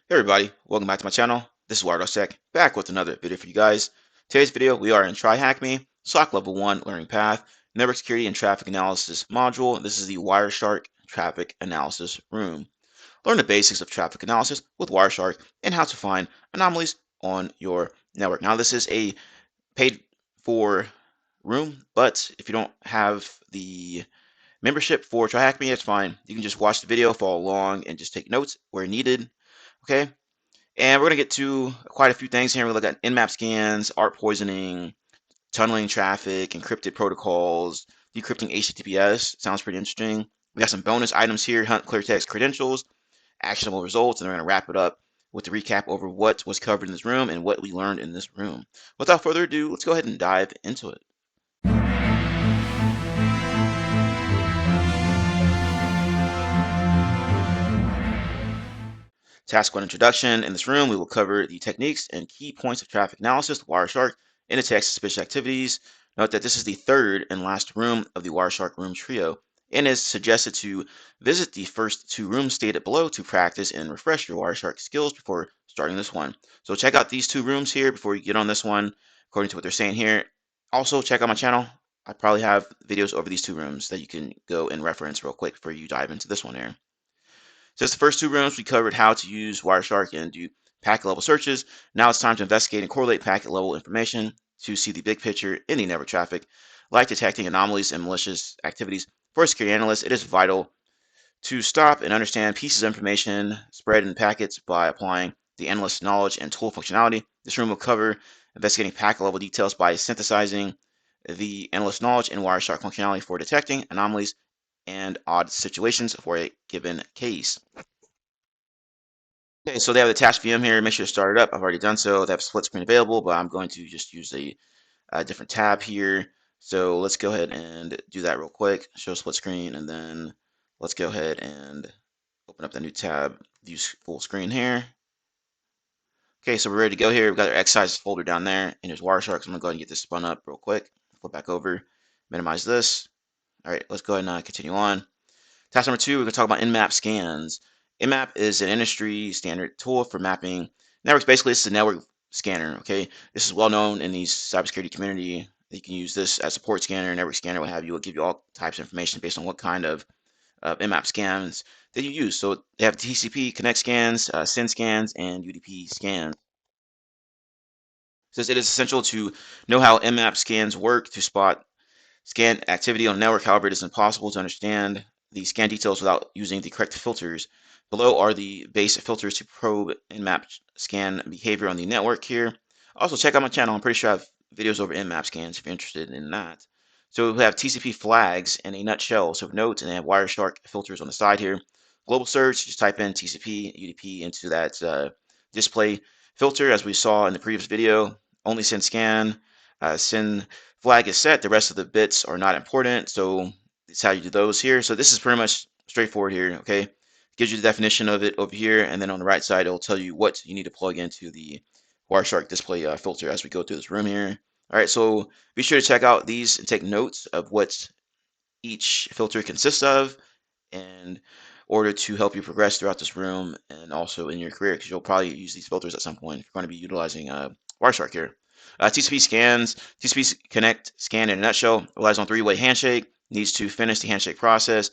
Hey everybody, welcome back to my channel. This is WireDogSec, back with another video for you guys. Today's video, we are in TryHackMe, SOC Level 1 Learning Path, Network Security and Traffic Analysis module. This is the Wireshark Traffic Analysis room. Learn the basics of traffic analysis with Wireshark and how to find anomalies on your network. Now, this is a paid for room, but if you don't have the membership for TryHackMe, it's fine. You can just watch the video, follow along, and just take notes where needed. Okay. And we're going to get to quite a few things here. We look at Nmap scans, ARP poisoning, tunneling traffic, encrypted protocols, decrypting HTTPS. Sounds pretty interesting. We got some bonus items here, hunt Cleartext credentials, actionable results, and we're going to wrap it up with the recap over what was covered in this room and what we learned in this room. Without further ado, let's go ahead and dive into it. Task 1 Introduction. In this room, we will cover the techniques and key points of traffic analysis, Wireshark, and detect suspicious activities. Note that this is the third and last room of the Wireshark room trio, and is suggested to visit the first two rooms stated below to practice and refresh your Wireshark skills before starting this one. So check out these two rooms here before you get on this one, according to what they're saying here. Also, check out my channel. I probably have videos over these two rooms that you can go and reference real quick before you dive into this one here. Since the first two rooms, we covered how to use Wireshark and do packet level searches. Now it's time to investigate and correlate packet level information to see the big picture in the network traffic. Like detecting anomalies and malicious activities, for a security analyst, it is vital to stop and understand pieces of information spread in packets by applying the analyst's knowledge and tool functionality. This room will cover investigating packet level details by synthesizing the analyst's knowledge and Wireshark functionality for detecting anomalies and odd situations for a given case. Okay, so they have the task VM here. Make sure to start it up. I've already done so. They have split screen available, but I'm going to just use a different tab here. So let's go ahead and do that real quick. Show split screen, and then let's go ahead and open up the new tab. Use full screen here. Okay, so we're ready to go here. We've got our exercise folder down there, and there's Wireshark. So I'm going to go ahead and get this spun up real quick. Flip back over, minimize this. All right, let's go ahead and continue on. Task number 2, we're going to talk about Nmap scans. Nmap is an industry standard tool for mapping networks. Basically, it's a network scanner. Okay, this is well known in the cybersecurity community. You can use this as a port scanner, network scanner, what have you. It will give you all types of information based on what kind of Nmap scans that you use. So they have TCP connect scans, SYN scans, and UDP scans. It says it is essential to know how Nmap scans work to spot scan activity on the network. However, it is impossible to understand the scan details without using the correct filters. Below are the basic filters to probe Nmap scan behavior on the network here. Also, check out my channel. I'm pretty sure I have videos over Nmap scans if you're interested in that. So we have TCP flags in a nutshell. So note, and they have Wireshark filters on the side here. Global search, just type in TCP, UDP into that display filter, as we saw in the previous video. Only SYN scan, SYN flag is set. The rest of the bits are not important. So it's how you do those here. So this is pretty much straightforward here. Okay, gives you the definition of it over here, and then on the right side it'll tell you what you need to plug into the Wireshark display filter as we go through this room here. All right, so be sure to check out these and take notes of what each filter consists of in order to help you progress throughout this room and also in your career, because you'll probably use these filters at some point if you're going to be utilizing Wireshark here. TCP scans, TCP connect scan in a nutshell, relies on three-way handshake, needs to finish the handshake process,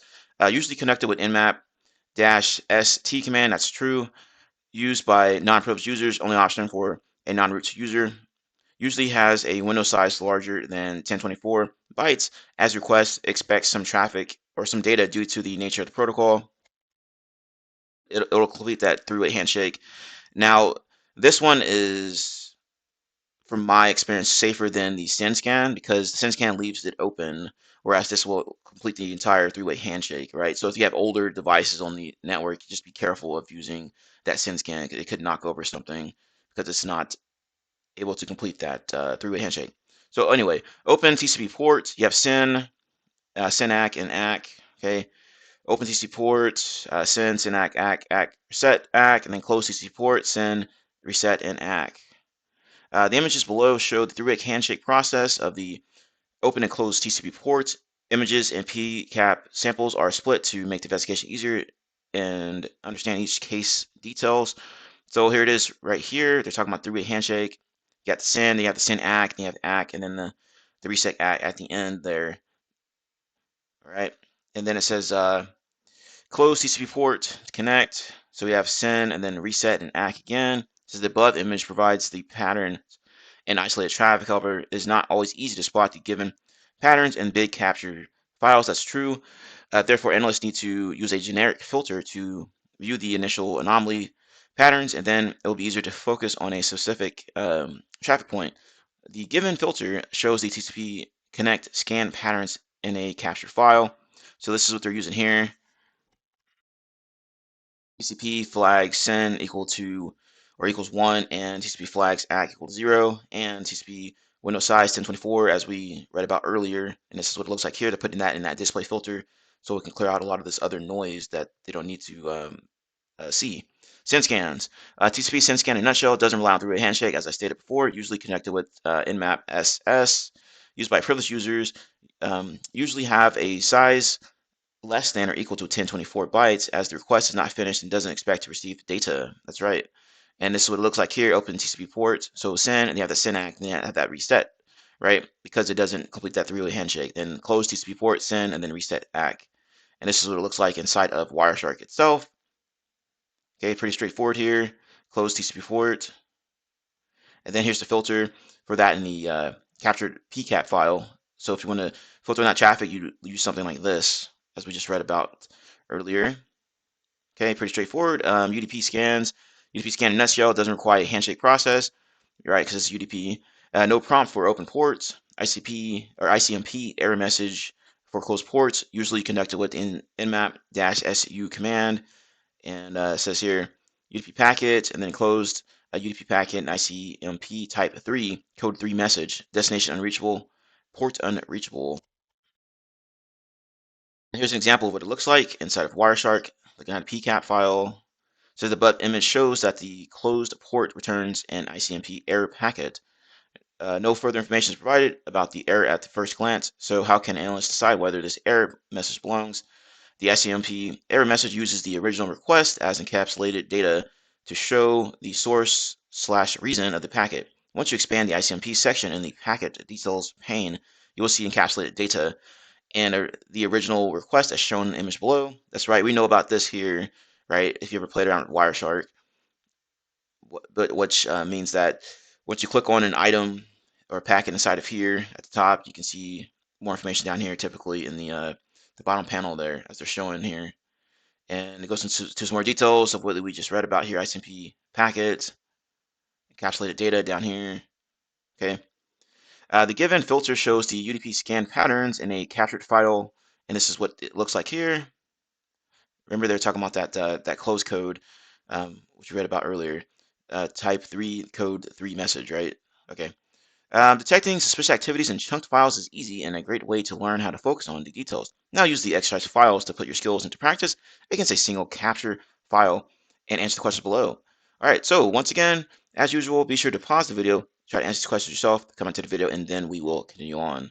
usually connected with Nmap-ST command, that's true, used by non-privileged users, only option for a non-root user, usually has a window size larger than 1024 bytes. As request, expects some traffic or some data due to the nature of the protocol. It'll complete that three-way handshake. Now, this one is, from my experience, safer than the SYN scan because the SYN scan leaves it open, whereas this will complete the entire three-way handshake, right? So if you have older devices on the network, just be careful of using that SYN scan. It could knock over something because it's not able to complete that three-way handshake. So anyway, open TCP ports. You have SYN, SYN-ACK, and ACK. Okay, open TCP port, SYN, SYN-ACK, ACK, ACK, reset, ACK, and then close TCP port, SYN, reset, and ACK. The images below show the three-way handshake process of the open and closed TCP ports. Images and PCAP samples are split to make the investigation easier and understand each case details. So here it is right here. They're talking about three-way handshake. You got the send, you have the send ACK, you have ACK, and then the reset ACK at the end there. All right. And then it says close TCP port to connect. So we have send and then reset and ACK again. It says the above image provides the pattern and isolated traffic. However, it is not always easy to spot the given patterns in big captured files. That's true. Therefore, analysts need to use a generic filter to view the initial anomaly patterns, and then it will be easier to focus on a specific traffic point. The given filter shows the TCP connect scan patterns in a captured file. So this is what they're using here. TCP flag send equal to or equals 1 and TCP flags ACK equal to 0 and TCP window size 1024 as we read about earlier. And this is what it looks like here. They're putting that in that display filter so it can clear out a lot of this other noise that they don't need to see. Send scans. TCP send scan in a nutshell doesn't rely on three-way handshake, as I stated before, usually connected with Nmap SS, used by privileged users, usually have a size less than or equal to 1024 bytes as the request is not finished and doesn't expect to receive data. That's right. And this is what it looks like here, open TCP port. So send, and you have the send ACK, and you have that reset, right? Because it doesn't complete that three-way handshake. Then close TCP port, send, and then reset ACK. And this is what it looks like inside of Wireshark itself. Okay, pretty straightforward here. Close TCP port. And then here's the filter for that in the captured PCAP file. So if you want to filter that traffic, you use something like this, as we just read about earlier. Okay, pretty straightforward. UDP scans. UDP scan in a nutshell doesn't require a handshake process, right? Because it's UDP. No prompt for open ports. ICP or ICMP error message for closed ports, usually conducted with nmap-su command. And it says here UDP packet and then closed UDP packet and ICMP type 3, code 3 message, destination unreachable, port unreachable. Here's an example of what it looks like inside of Wireshark. Looking at a PCAP file. So the above image shows that the closed port returns an ICMP error packet. No further information is provided about the error at the first glance. So how can analysts decide whether this error message belongs? The ICMP error message uses the original request as encapsulated data to show the source/reason of the packet. Once you expand the ICMP section in the packet details pane, you will see encapsulated data and the original request as shown in the image below. That's right, we know about this here, right? If you ever played around with Wireshark, but which means that once you click on an item or packet inside of here at the top, you can see more information down here, typically in the bottom panel there, as they're showing here. And it goes into some more details of what we just read about here, ICMP packets, encapsulated data down here. Okay. The given filter shows the UDP scan patterns in a captured file, and this is what it looks like here. Remember, they're talking about that close code, which we read about earlier. Type 3, code 3 message, right? Okay. Detecting suspicious activities in chunked files is easy and a great way to learn how to focus on the details. Now use the exercise files to put your skills into practice against a single capture file and answer the questions below. All right, so once again, as usual, be sure to pause the video, try to answer the questions yourself, comment to the video, and then we will continue on.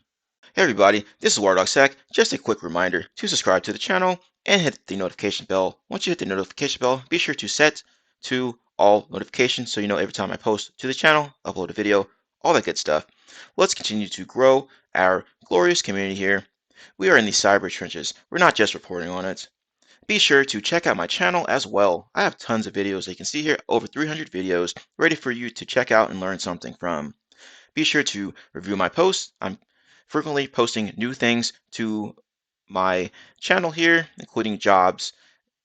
Hey everybody, this is WireDogSec. Just a quick reminder to subscribe to the channel and hit the notification bell. Once you hit the notification bell, be sure to set to all notifications so you know every time I post to the channel, upload a video, all that good stuff. Let's continue to grow our glorious community here. We are in the cyber trenches. We're not just reporting on it. Be sure to check out my channel as well. I have tons of videos that you can see here, over 300 videos ready for you to check out and learn something from. Be sure to review my posts. I'm frequently posting new things to my channel here, including jobs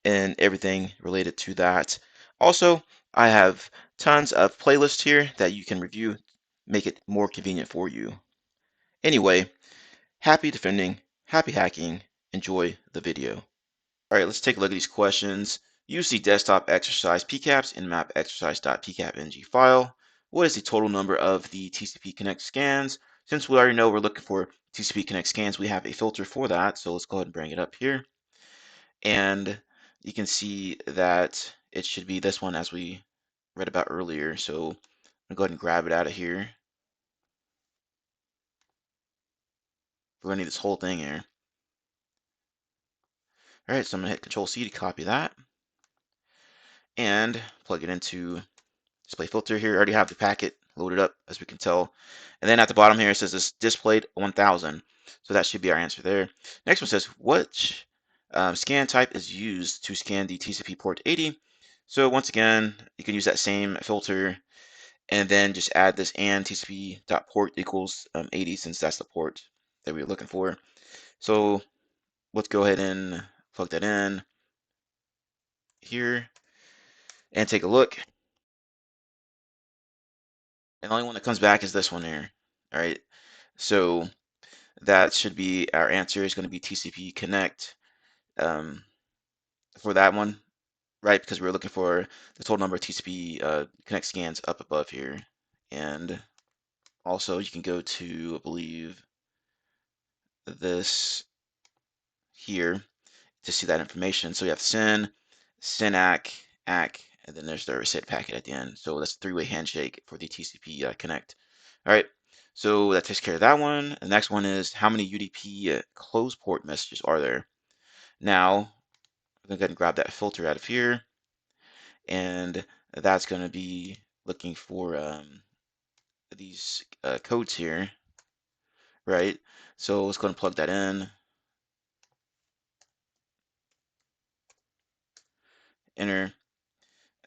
and everything related to that. Also, I have tons of playlists here that you can review, make it more convenient for you. Anyway, happy defending, happy hacking, enjoy the video. All right, let's take a look at these questions. Use the desktop exercise PCAPs in map exercise.pcapng file. What is the total number of the TCP Connect scans? Since we already know we're looking for TCP Connect scans, we have a filter for that. So let's go ahead and bring it up here. And you can see that it should be this one as we read about earlier. So I'm gonna go ahead and grab it out of here. We're gonna need this whole thing here. All right, so I'm gonna hit Control C to copy that and plug it into display filter here. I already have the packet loaded up, as we can tell. And then at the bottom here, it says this displayed 1000. So that should be our answer there. Next one says, which scan type is used to scan the TCP port 80? So once again, you can use that same filter and then just add this and TCP.port equals 80, since that's the port that we're looking for. So let's go ahead and plug that in here and take a look. And the only one that comes back is this one here. All right. So that should be our answer, is going to be TCP connect for that one, right? Because we're looking for the total number of TCP connect scans up above here. And also you can go to, I believe, this here to see that information. So we have SYN, SYNAC, ACK, and then there's the receipt packet at the end. So that's a three-way handshake for the TCP connect. All right, so that takes care of that one. The next one is, how many UDP close port messages are there? Now, I'm going to go ahead and grab that filter out of here, and that's going to be looking for these codes here, right? So let's go and plug that in, enter.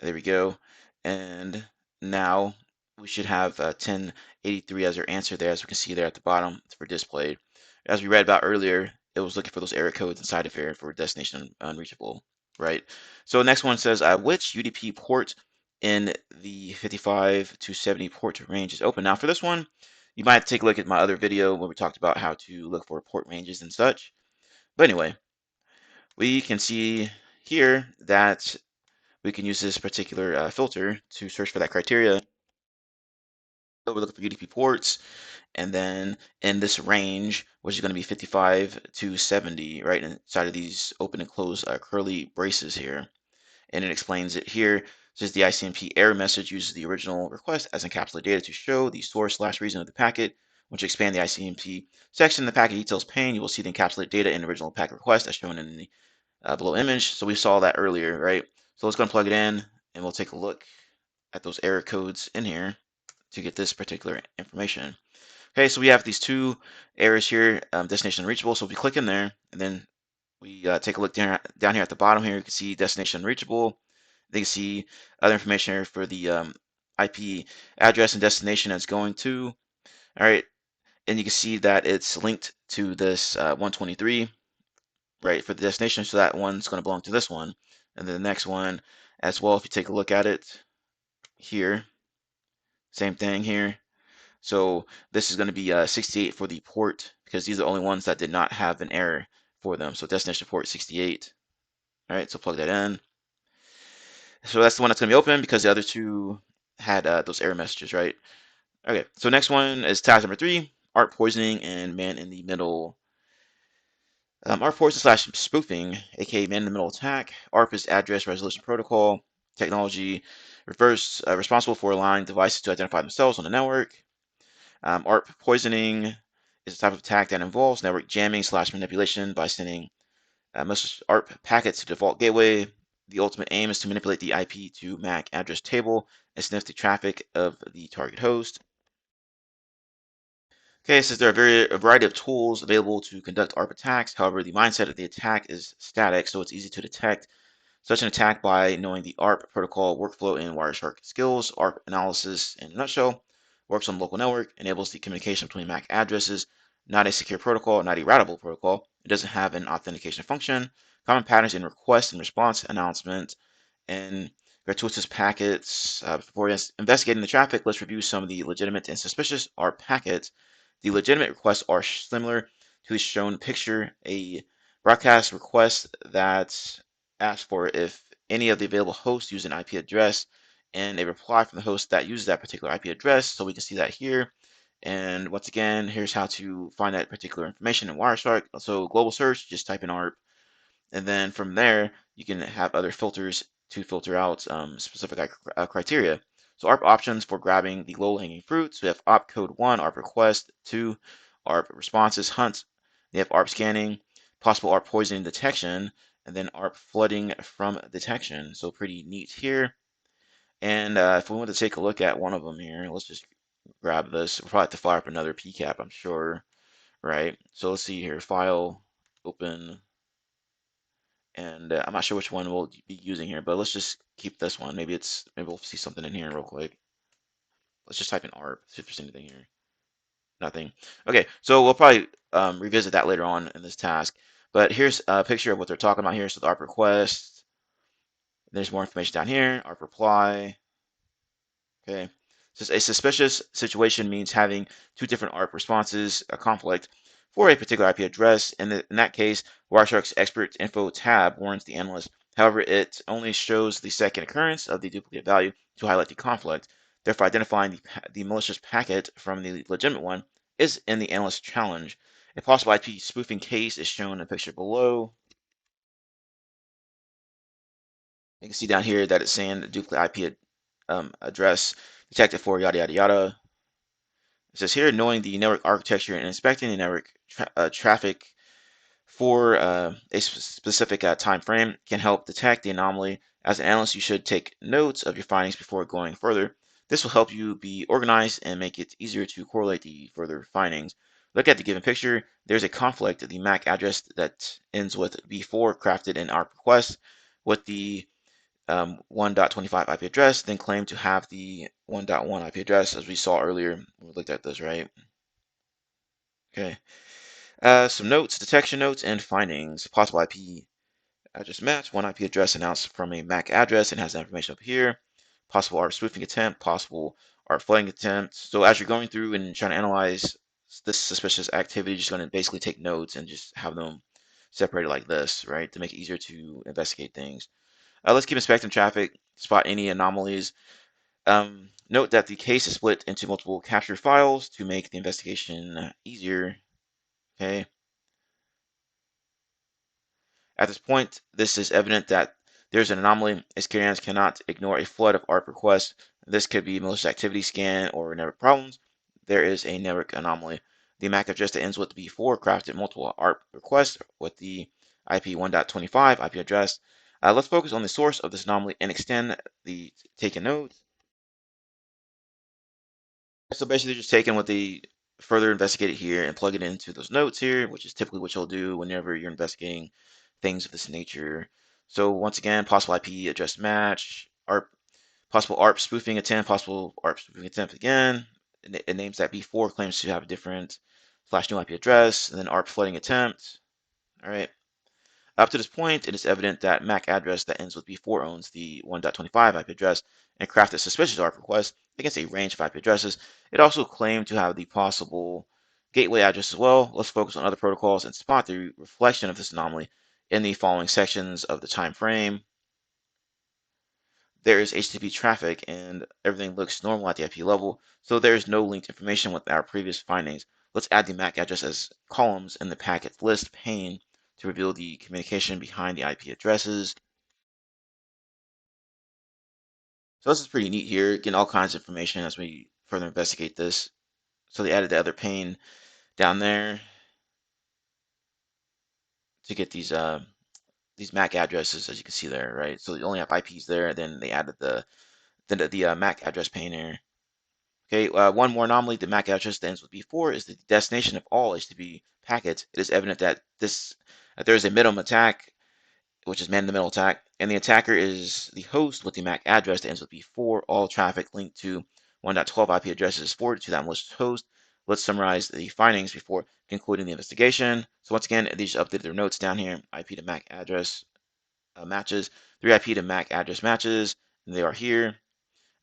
There we go. And now we should have 1083 as our answer there, as we can see there at the bottom for displayed. As we read about earlier, it was looking for those error codes inside of here for destination unreachable, right? So the next one says, which UDP port in the 55 to 70 port range is open? Now for this one, you might take a look at my other video where we talked about how to look for port ranges and such. But anyway, we can see here that we can use this particular filter to search for that criteria. So we're looking for UDP ports, and then in this range, which is going to be 55 to 70, right inside of these open and close curly braces here. And it explains it here. It says the ICMP error message uses the original request as encapsulated data to show the source/reason of the packet. Once you expand the ICMP section, the packet details pane, you will see the encapsulated data in the original packet request as shown in the below image. So we saw that earlier, right? So let's go and plug it in, and we'll take a look at those error codes in here to get this particular information. Okay, so we have these two errors here, destination unreachable. So if we click in there, and then we take a look down here at the bottom here, you can see destination unreachable. You can see other information here for the IP address and destination it's going to. All right, and you can see that it's linked to this 123, right, for the destination. So that one's going to belong to this one. And then the next one as well, if you take a look at it here, same thing here. So this is going to be 68 for the port, because these are the only ones that did not have an error for them. So destination port 68. All right, so plug that in. So that's the one that's going to be open, because the other two had those error messages, right? Okay, so next one is task number 3, ARP poisoning and man in the middle. ARP poisoning / spoofing, aka man in the middle attack. ARP is address resolution protocol technology, responsible for allowing devices to identify themselves on the network. ARP poisoning is a type of attack that involves network jamming / manipulation by sending most ARP packets to default gateway. The ultimate aim is to manipulate the IP to MAC address table and sniff the traffic of the target host. Okay, it says there are a variety of tools available to conduct ARP attacks. However, the mindset of the attack is static, so it's easy to detect such an attack by knowing the ARP protocol workflow and Wireshark skills. ARP analysis, in a nutshell, works on the local network, enables the communication between MAC addresses, not a secure protocol, not a routable protocol. It doesn't have an authentication function. Common patterns in request and response announcement and gratuitous packets. Before investigating the traffic, let's review some of the legitimate and suspicious ARP packets. The legitimate requests are similar to the shown picture. A broadcast request that asks for if any of the available hosts use an IP address, and a reply from the host that uses that particular IP address. So we can see that here. And once again, here's how to find that particular information in Wireshark. So global search, just type in ARP. And then from there, you can have other filters to filter out specific criteria. So ARP options for grabbing the low-hanging fruit. So we have ARP code 1, ARP request, 2, ARP responses, hunt. They have ARP scanning, possible ARP poisoning detection, and then ARP flooding from detection. So pretty neat here. And if we want to take a look at one of them here, let's just grab this. We'll probably have to fire up another PCAP, I'm sure, right? So let's see here, file, open, and I'm not sure which one we'll be using here, but let's just keep this one. Maybe we'll see something in here real quick. Let's just type in ARP, see if there's anything here. Nothing. Okay, so we'll probably revisit that later on in this task. But here's a picture of what they're talking about here. So the ARP request. There's more information down here. ARP reply. Okay. So a suspicious situation means having two different ARP responses, a conflict for a particular IP address. In that case, Wireshark's expert info tab warns the analyst. However, it only shows the second occurrence of the duplicate value to highlight the conflict. Therefore, identifying the malicious packet from the legitimate one is in the analyst challenge. A possible IP spoofing case is shown in the picture below. You can see down here that it's saying the duplicate IP address detected for yada yada yada. It says here, knowing the network architecture and inspecting the network traffic for a specific time frame can help detect the anomaly. As an analyst, you should take notes of your findings before going further. This will help you be organized and make it easier to correlate the further findings. Look at the given picture. There's a conflict. The MAC address that ends with B4 crafted in our request with the 1.25 IP address, then claim to have the 1.1 IP address, as we saw earlier when we looked at this, right? Okay. Some notes, detection notes, and findings. Possible IP address match. One IP address announced from a MAC address and has that information up here. Possible ARP spoofing attempt. Possible ARP flooding attempt. So as you're going through and trying to analyze this suspicious activity, you're just going to basically take notes and just have them separated like this, right, to make it easier to investigate things. Let's keep inspecting traffic, spot any anomalies. Note that the case is split into multiple capture files to make the investigation easier. Okay. At this point, this is evident that there's an anomaly. Security analysts cannot ignore a flood of ARP requests. This could be malicious activity scan or network problems. There is a network anomaly. The MAC address that ends with B4 crafted multiple ARP requests with the IP 1.25 IP address. Let's focus on the source of this anomaly and extend the taken nodes. So basically just taking what they further investigated here and plug it into those notes here, which is typically what you'll do whenever you're investigating things of this nature. So once again, possible IP address match, ARP, possible ARP spoofing attempt, possible ARP spoofing attempt again. It names that B4 claims to have a different /new IP address, and then ARP flooding attempt. All right. Up to this point, it is evident that MAC address that ends with B4 owns the 1.25 IP address and crafted suspicious ARP request against a range of IP addresses. It also claimed to have the possible gateway address as well. Let's focus on other protocols and spot the reflection of this anomaly in the following sections of the time frame. There is HTTP traffic and everything looks normal at the IP level, so there is no linked information with our previous findings. Let's add the MAC address as columns in the packet list pane to reveal the communication behind the IP addresses. So this is pretty neat here, getting all kinds of information as we further investigate this. So they added the other pane down there to get these MAC addresses, as you can see there, right? So they only have IPs there, then they added the MAC address pane here. Okay, one more anomaly, the MAC address that ends with B4 is the destination of all HTTP packets. It is evident that there is a minimum attack, which is man-in-the-middle attack, and the attacker is the host with the MAC address that ends with B4. All traffic linked to 1.12 IP addresses is forwarded to that malicious host. Let's summarize the findings before concluding the investigation. So once again, these updated their notes down here. IP to MAC address matches. 3 IP to MAC address matches, and they are here.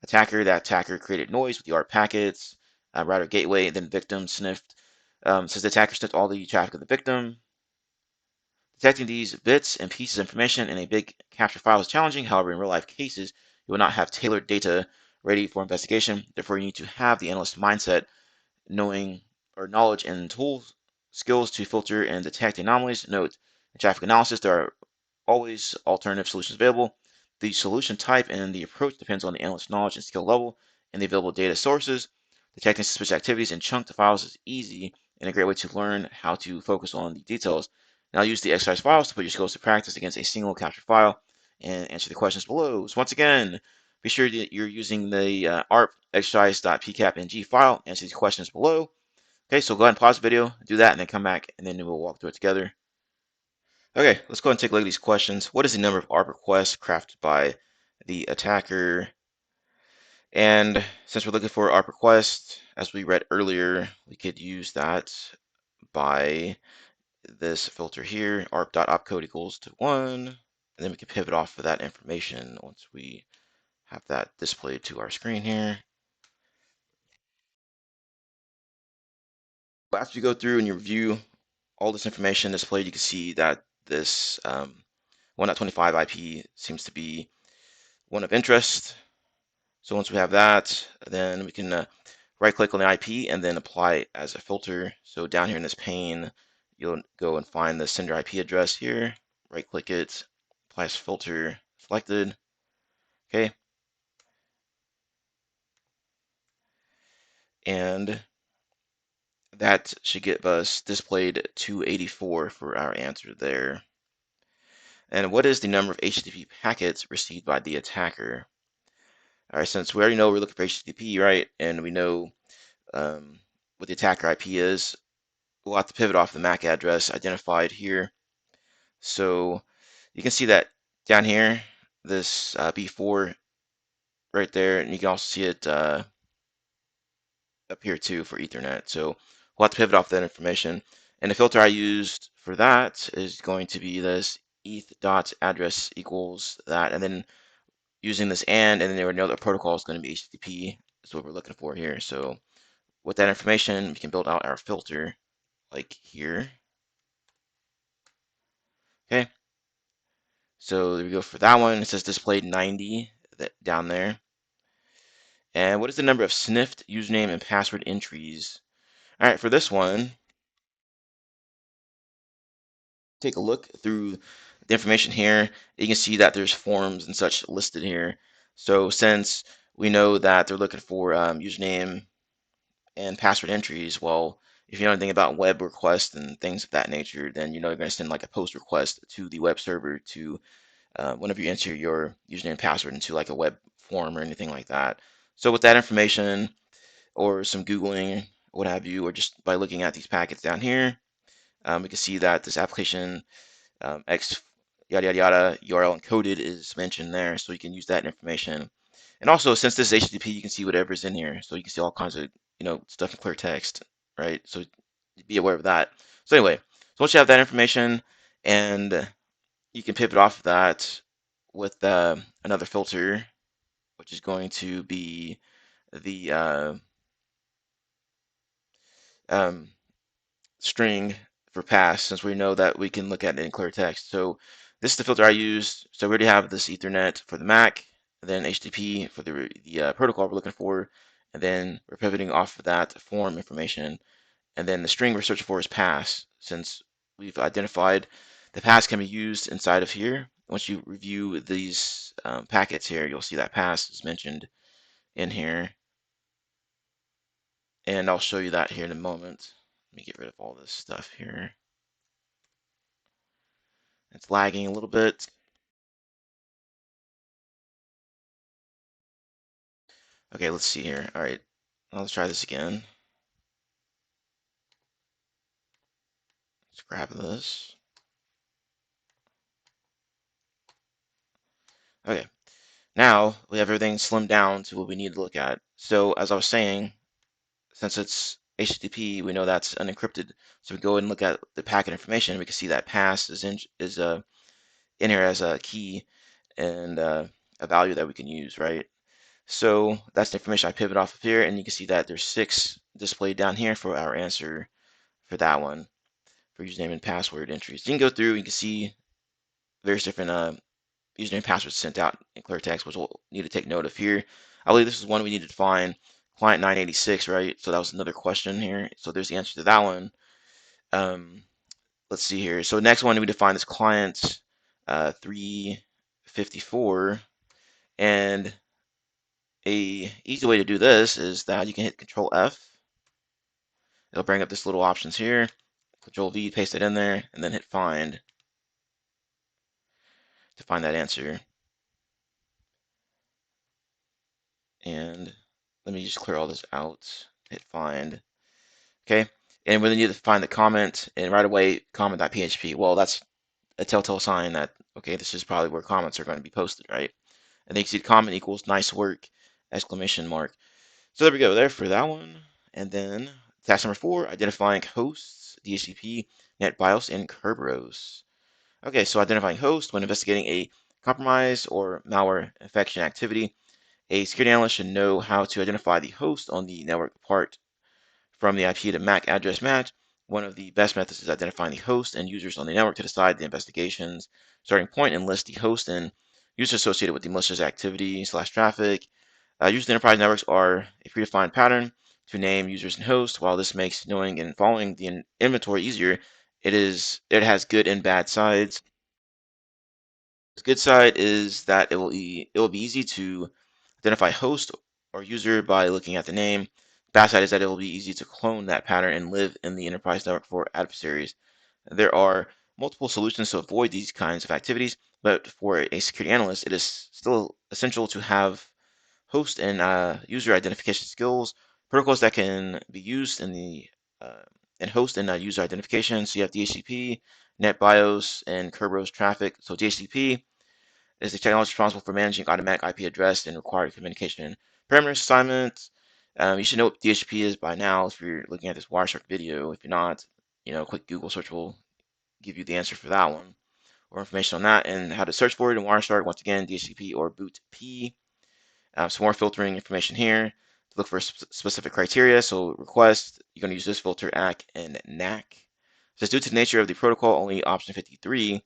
Attacker, that attacker created noise with the ARP packets. Router gateway, then victim sniffed. Says the attacker sniffed all the traffic of the victim. Detecting these bits and pieces of information in a big capture file is challenging. However, in real life cases, you will not have tailored data ready for investigation. Therefore, you need to have the analyst mindset, knowing or knowledge and tools, skills to filter and detect anomalies. Note, in traffic analysis, there are always alternative solutions available. The solution type and the approach depends on the analyst's knowledge and skill level and the available data sources. Detecting suspicious activities and chunk the files is easy and a great way to learn how to focus on the details. Now use the exercise files to put your skills to practice against a single capture file and answer the questions below. So once again, Be sure that you're using the ARP exercise.pcapng file. Answer these questions below. Okay, so go ahead and pause the video, do that, and then come back, and then we'll walk through it together. Okay, let's go ahead and take a look at these questions. What is the number of ARP requests crafted by the attacker? And since we're looking for ARP request, as we read earlier, we could use that by this filter here, arp.opcode equals to 1, and then we can pivot off of that information once we have that displayed to our screen here. But after you go through and you review all this information displayed, you can see that this 1.25 IP seems to be one of interest. So once we have that, then we can right click on the IP and then apply it as a filter. So down here in this pane, you'll go and find the sender IP address here, right click it, apply as filter selected. Okay. And that should give us displayed 284 for our answer there. And what is the number of HTTP packets received by the attacker? All right, since we already know we're looking for HTTP, right, and we know what the attacker IP is, we'll have to pivot off the MAC address identified here. So you can see that down here, this B4 right there, and you can also see it up here too for Ethernet. So we'll have to pivot off that information. And the filter I used for that is going to be this eth.address equals that, and then using this and then we know the protocol is going to be HTTP. That's what we're looking for here. So with that information, we can build out our filter like here. Okay. So there we go for that one. It says displayed 90 down there. And what is the number of sniffed username and password entries? All right, for this one, take a look through the information here. You can see that there's forms and such listed here. So since we know that they're looking for username and password entries, well, if you know anything about web requests and things of that nature, then you know you're going to send like a post request to the web server to whenever you enter your username and password into like a web form or anything like that. So with that information or some Googling, what have you, or just by looking at these packets down here, we can see that this application X yada yada yada URL encoded is mentioned there, so you can use that information. And also, since this is HTTP, you can see whatever's in here, so you can see all kinds of stuff in clear text, right? So be aware of that. So anyway, so once you have that information, and you can pivot off of that with another filter, which is going to be the um, string for pass, since we know that we can look at it in clear text. So this is the filter I used. So we already have this Ethernet for the Mac, and then HTTP for the protocol we're looking for, and then we're pivoting off of that form information, and then the string we're searching for is pass, since we've identified the pass can be used inside of here. Once you review these packets here, you'll see that pass is mentioned in here, and I'll show you that here in a moment. Let me get rid of all this stuff here. It's lagging a little bit. Okay, let's see here. All right, let's try this again. Let's grab this. Okay, now we have everything slimmed down to what we need to look at. So as I was saying, since it's HTTP, we know that's unencrypted. So we go and look at the packet information. We can see that pass is in here as a key and a value that we can use, right? So that's the information I pivot off of here, and you can see that there's 6 displayed down here for our answer for that one, for username and password entries. You can go through, you can see various different username and passwords sent out in Cleartext, which we'll need to take note of here. I believe this is one we needed to find, client 986, right? So that was another question here. So there's the answer to that one. Let's see here. So next one we define is client 354, and a easy way to do this is that you can hit Control F. It'll bring up this little options here. Control V, paste it in there, and then hit find to find that answer. and let me just clear all this out. Hit find. Okay, and we need to find the comment, and right away comment.php. Well, that's a telltale sign that okay, this is probably where comments are going to be posted, right? And then you see the comment equals nice work exclamation mark. So there we go there for that one. And then task number 4, identifying hosts, DHCP, NetBIOS, and Kerberos. Okay, so identifying hosts when investigating a compromise or malware infection activity. A security analyst should know how to identify the host on the network apart from the IP to MAC address match. One of the best methods is identifying the host and users on the network to decide the investigation's starting point and list the host and users associated with the malicious activity / traffic. Usually enterprise networks are a predefined pattern to name users and hosts. While this makes knowing and following the inventory easier, it has good and bad sides. The good side is that it will be easy to identify host or user by looking at the name. Bad side is that it will be easy to clone that pattern and live in the enterprise network for adversaries. There are multiple solutions to avoid these kinds of activities, but for a security analyst, it is still essential to have host and user identification skills, protocols that can be used in the host and user identification. So you have DHCP, NetBIOS, and Kerberos traffic. So DHCP is the technology responsible for managing automatic IP address and required communication parameter assignments. You should know what DHCP is by now if you're looking at this Wireshark video. If you're not, a quick Google search will give you the answer for that one or information on that and how to search for it in Wireshark. Once again, DHCP or boot P. Some more filtering information here to look for specific criteria. So request, you're going to use this filter, ACK and NAC. It says due to the nature of the protocol, only option 53,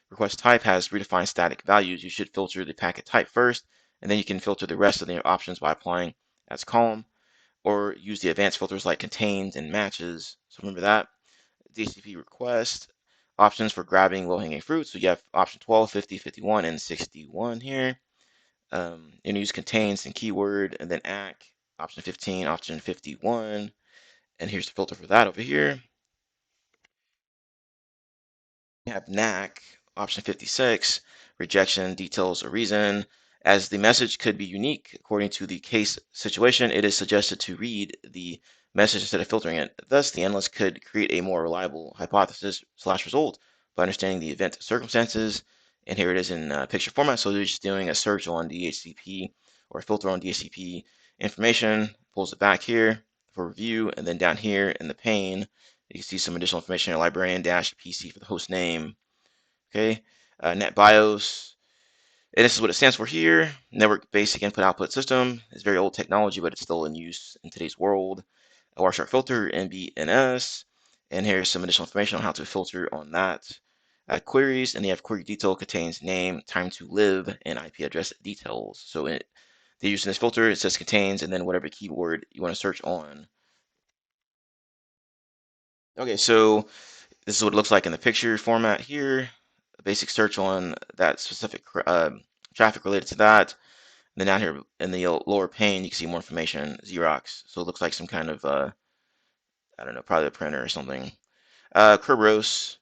request type has predefined static values. You should filter the packet type first, and then you can filter the rest of the options by applying as column, or use the advanced filters like contains and matches. So remember that. DHCP request, options for grabbing low-hanging fruit. So you have option 12, 50, 51, and 61 here. And use contains and keyword, and then ACK, option 15, option 51. And here's the filter for that over here. We have NAC, option 56, rejection, details, or reason. As the message could be unique according to the case situation, it is suggested to read the message instead of filtering it. Thus, the analyst could create a more reliable hypothesis / result by understanding the event circumstances. And here it is in picture format. So they're just doing a search on DHCP or a filter on DHCP information, pulls it back here for review, and then down here in the pane, you can see some additional information here, librarian-PC for the host name. Okay, NetBIOS. And this is what it stands for here. Network Basic Input Output System. It's very old technology, but it's still in use in today's world. A Wireshark filter, NBNS. And here's some additional information on how to filter on that. Queries, and they have query detail contains name, time to live, and IP address details. So they're using this filter. It says contains, and then whatever keyword you want to search on. Okay, so this is what it looks like in the picture format here. A basic search on that specific traffic related to that. And then down here in the lower pane, you can see more information, Xerox. So it looks like some kind of, I don't know, probably a printer or something. Kerberos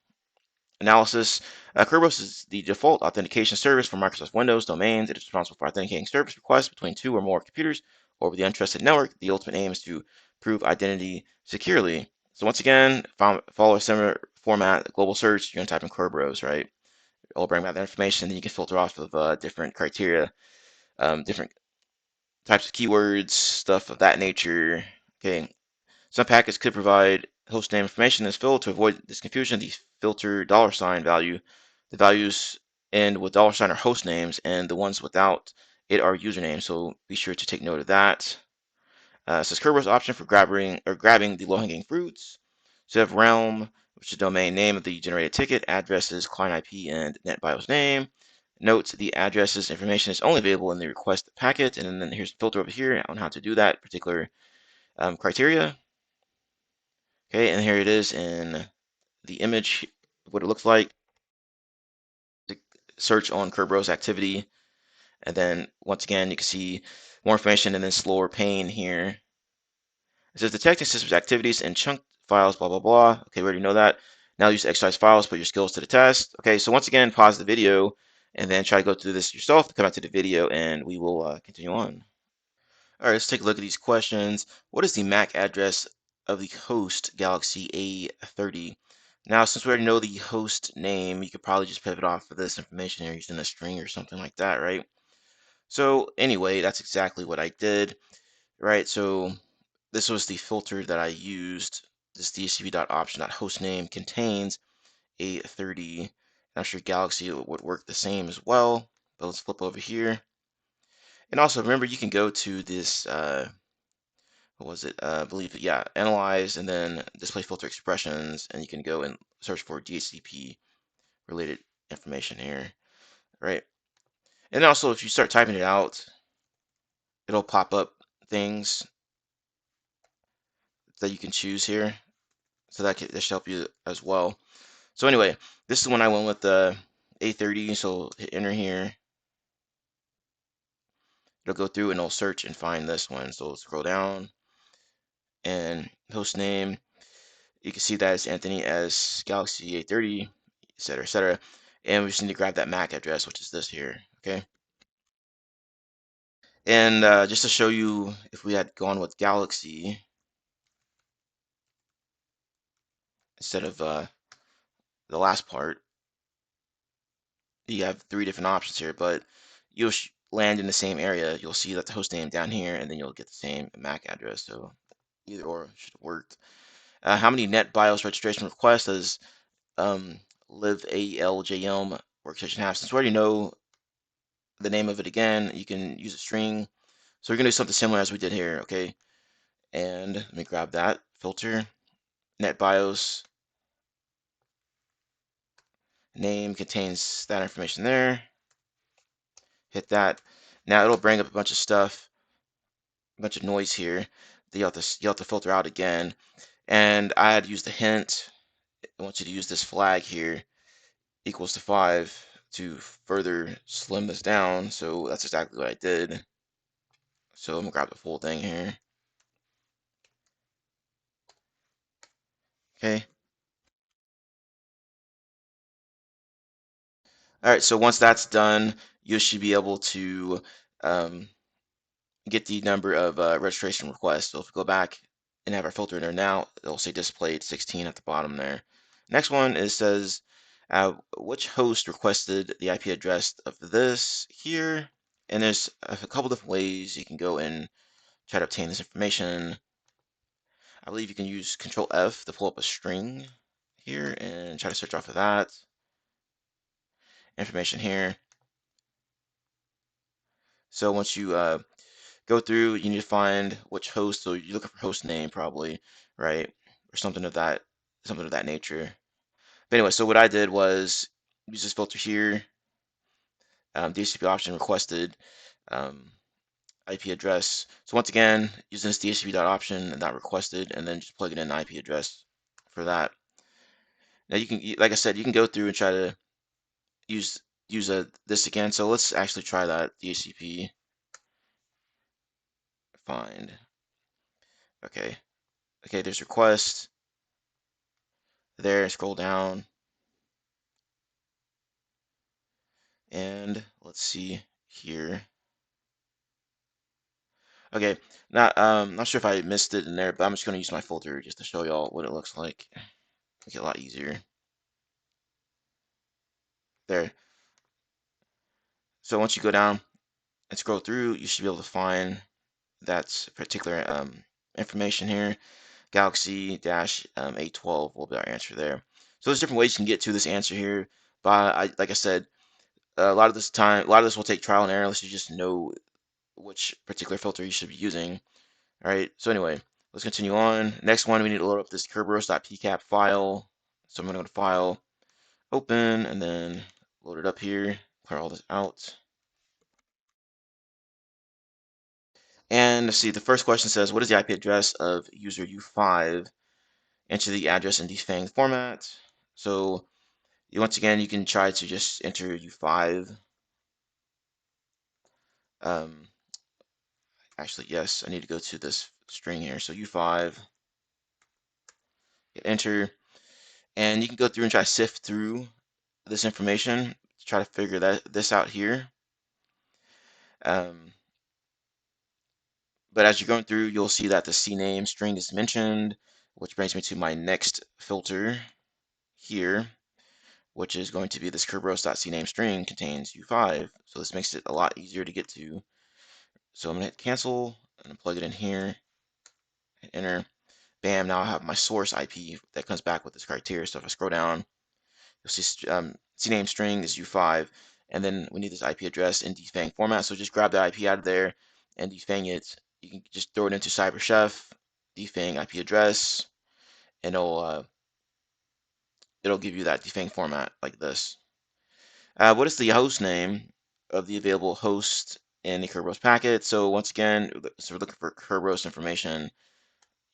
analysis. Kerberos is the default authentication service for Microsoft Windows domains. It is responsible for authenticating service requests between 2 or more computers over the untrusted network. The ultimate aim is to prove identity securely. So once again, follow a similar format, global search, you're going to type in Kerberos, right? It'll bring back that information, then you can filter off of different criteria, different types of keywords, stuff of that nature. Okay, some packets could provide host name information as filled to avoid this confusion. The filter $ value, the values end with $ are host names, and the ones without it are usernames. So be sure to take note of that. It says Kerberos option for grabbing the low-hanging fruits. So you have realm, which is the domain name of the generated ticket, addresses, client IP, and NetBIOS name. Note the addresses information is only available in the request packet, and then here's a filter over here on how to do that particular criteria. Okay, and here it is in the image, what it looks like. Search on Kerberos activity, and then once again you can see more information in this lower pane here. It says detecting systems activities in chunk files, blah, blah, blah. Okay, we already know that. Now use exercise files, put your skills to the test. Okay, so once again, pause the video and then try to go through this yourself. Come back to the video and we will continue on. All right, let's take a look at these questions. What is the MAC address of the host Galaxy A30? Now, since we already know the host name, you could probably just pivot off of this information here using a string or something like that, right? So anyway, that's exactly what I did, right? So this was the filter that I used. This DHCP.option.hostname contains A30. I'm sure Galaxy would work the same as well, but let's flip over here. And also remember, you can go to this what was it? I believe, yeah, analyze and then display filter expressions, and you can go and search for DHCP related information here, right? And also, if you start typing it out, it'll pop up things that you can choose here, so that should help you as well. So anyway, this is when I went with the A30, so hit enter here. It'll go through and it'll search and find this one. So scroll down and host name. You can see that it's Anthony S Galaxy A30, etc., etc. And we just need to grab that MAC address, which is this here. Okay. And just to show you, if we had gone with Galaxy instead of the last part, you have three different options here, but you'll land in the same area. You'll see that the host name down here, and then you'll get the same MAC address. So either or should have worked. How many net BIOS registration requests does live-aljm workstation have? Since we already know the name of it again, you can use a string. So we're going to do something similar as we did here, okay? And let me grab that filter. Net BIOS name contains that information there. Hit that. Now it'll bring up a bunch of stuff, a bunch of noise here that you have to filter out again. And I had used the hint. I want you to use this flag here, equals to 5, to further slim this down. So that's exactly what I did. So I'm gonna grab the full thing here. Okay. All right. So once that's done, you should be able to um, get the number of registration requests. So if we go back and have our filter in there now, it'll say displayed 16 at the bottom there. Next one is says which host requested the IP address of this here. And there's a couple different ways you can go and try to obtain this information. I believe you can use Control F to pull up a string here and try to search off of that information here. So once you go through, you need to find which host. So you're looking for host name probably, right? Or something of that nature. But anyway, so what I did was use this filter here, DHCP option requested IP address. So once again, using this DHCP.option and not requested, and then just plugging in an IP address for that. Now you can, like I said, you can go through and try to use this again. So let's actually try that DHCP find. Okay, okay, there's request there. Scroll down, and let's see here. Okay, not sure if I missed it in there, but I'm just going to use my filter just to show y'all what it looks like. Make it a lot easier. There. So once you go down and scroll through, you should be able to find that particular information here. Galaxy-A12 will be our answer there. So there's different ways you can get to this answer here. But like I said, a lot of this will take trial and error unless you just know which particular filter you should be using. All right. So anyway, let's continue on. Next one, we need to load up this Kerberos.pcap file. So I'm going to go to File, Open, and then load it up here. Clear all this out. And let's see, the first question says, what is the IP address of user U5? Enter the address in defanged format. So once again, you can try to just enter U5. Actually, yes, I need to go to this string here. So U5, hit enter, and you can go through and try to sift through this information to try to figure this out here. But as you're going through, you'll see that the CNAME string is mentioned, which brings me to my next filter here, which is going to be this Kerberos.cname string contains U5. So this makes it a lot easier to get to. So I'm going to hit cancel and plug it in here, hit enter. Bam, now I have my source IP that comes back with this criteria. So if I scroll down, you'll see CNAME string is U5, and then we need this IP address in defang format. So just grab the IP out of there and defang it. You can just throw it into CyberChef, defang IP address, and it'll give you that defang format like this. What is the host name of the available host in the Kerberos packet? So once again, so we're looking for Kerberos information.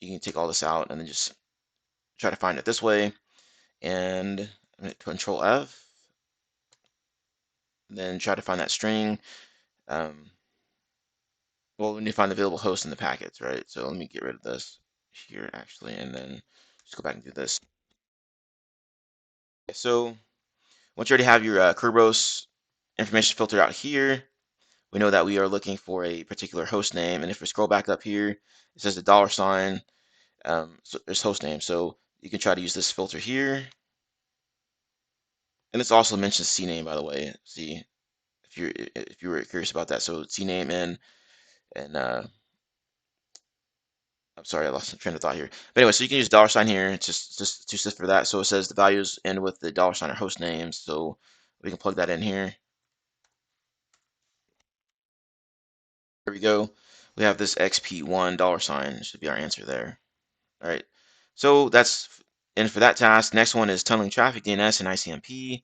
You can take all this out and then just try to find it this way. And I'm going to Control F, then try to find that string. Well, we need to find the available host in the packets, right? So let me get rid of this here actually, and then just go back and do this. So once you already have your Kerberos information filtered out here, we know that we are looking for a particular host name. And if we scroll back up here, it says the $. So there's host name. So you can try to use this filter here. And this also mentions CNAME, by the way. See, if you were curious about that. So CNAME and I'm sorry, I lost the train of thought here. But anyway, so you can use $ here just to sift for that. So it says the values end with the $ or host names. So we can plug that in here. There we go. We have this XP1 $. Should be our answer there. All right. So that's and for that task. Next one is tunneling traffic, DNS and ICMP.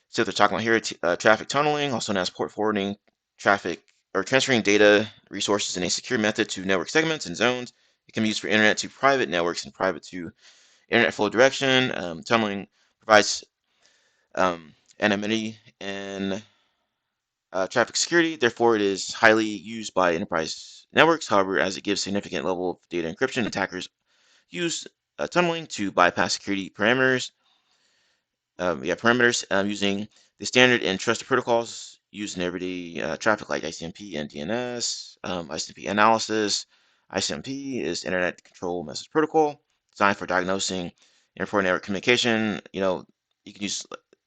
So they're talking about here traffic tunneling, also known as port forwarding traffic or transferring data resources in a secure method to network segments and zones. It can be used for internet to private networks and private to internet flow direction. Tunneling provides anonymity and traffic security. Therefore, it is highly used by enterprise networks. However, as it gives significant level of data encryption, attackers use tunneling to bypass security parameters. Using the standard and trusted protocols used in everyday traffic like ICMP and DNS, ICMP analysis. ICMP is Internet Control Message Protocol, designed for diagnosing interport network communication. You can use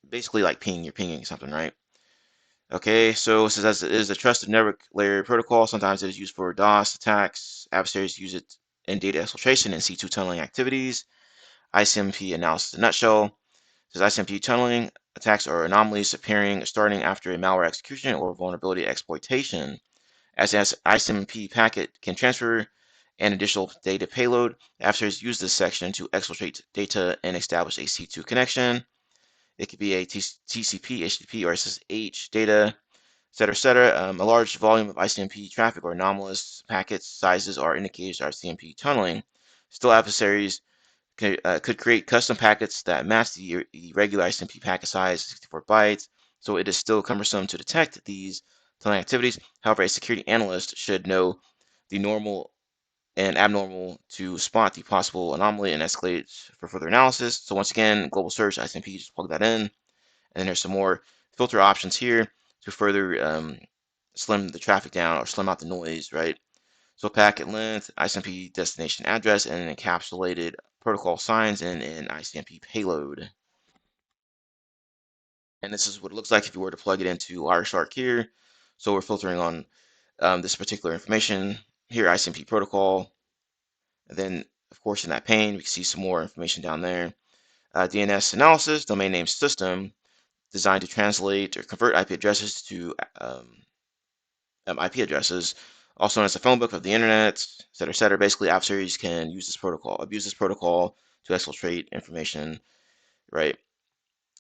basically like ping, you're pinging something, right? Okay, so since as it is a trusted network layer protocol, sometimes it is used for DOS attacks. Adversaries use it in data exfiltration and C2 tunneling activities. ICMP analysis in a nutshell. Says ICMP tunneling attacks are anomalies appearing starting after a malware execution or vulnerability exploitation. As an ICMP packet can transfer an additional data payload, adversaries use this section to exfiltrate data and establish a C2 connection. It could be a TCP, HTTP, or SSH data, etc., etc. A large volume of ICMP traffic or anomalous packet sizes are indicators of ICMP tunneling. Still, adversaries could create custom packets that match the regular ICMP packet size, 64 bytes. So it is still cumbersome to detect these tunneling activities. However, a security analyst should know the normal and abnormal to spot the possible anomaly and escalate for further analysis. So once again, global search, ICMP, just plug that in. And then there's some more filter options here to further slim the traffic down or slim out the noise, right? So packet length, ICMP destination address, and encapsulated protocol signs in an ICMP payload. And this is what it looks like if you were to plug it into Wireshark here. So we're filtering on this particular information here, ICMP protocol. And then, of course, in that pane, we can see some more information down there. DNS analysis, domain name system, designed to translate or convert IP addresses to IP addresses, also known as the phone book of the internet, et cetera, et cetera. Basically, adversaries can use this protocol, abuse this protocol to exfiltrate information, right?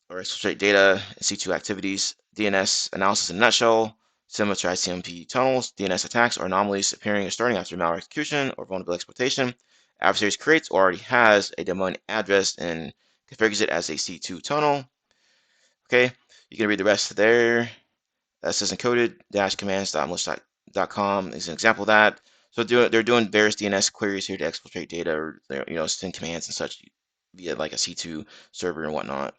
Or exfiltrate data and C2 activities. DNS analysis in a nutshell, similar to ICMP tunnels, DNS attacks are anomalies appearing or starting after malware execution or vulnerability exploitation. Adversaries creates or already has a domain address and configures it as a C2 tunnel. Okay, you can read the rest there. That says encoded-commands.malicious.com is an example of that. So they're doing various DNS queries here to exfiltrate data or send commands and such via like a C2 server and whatnot.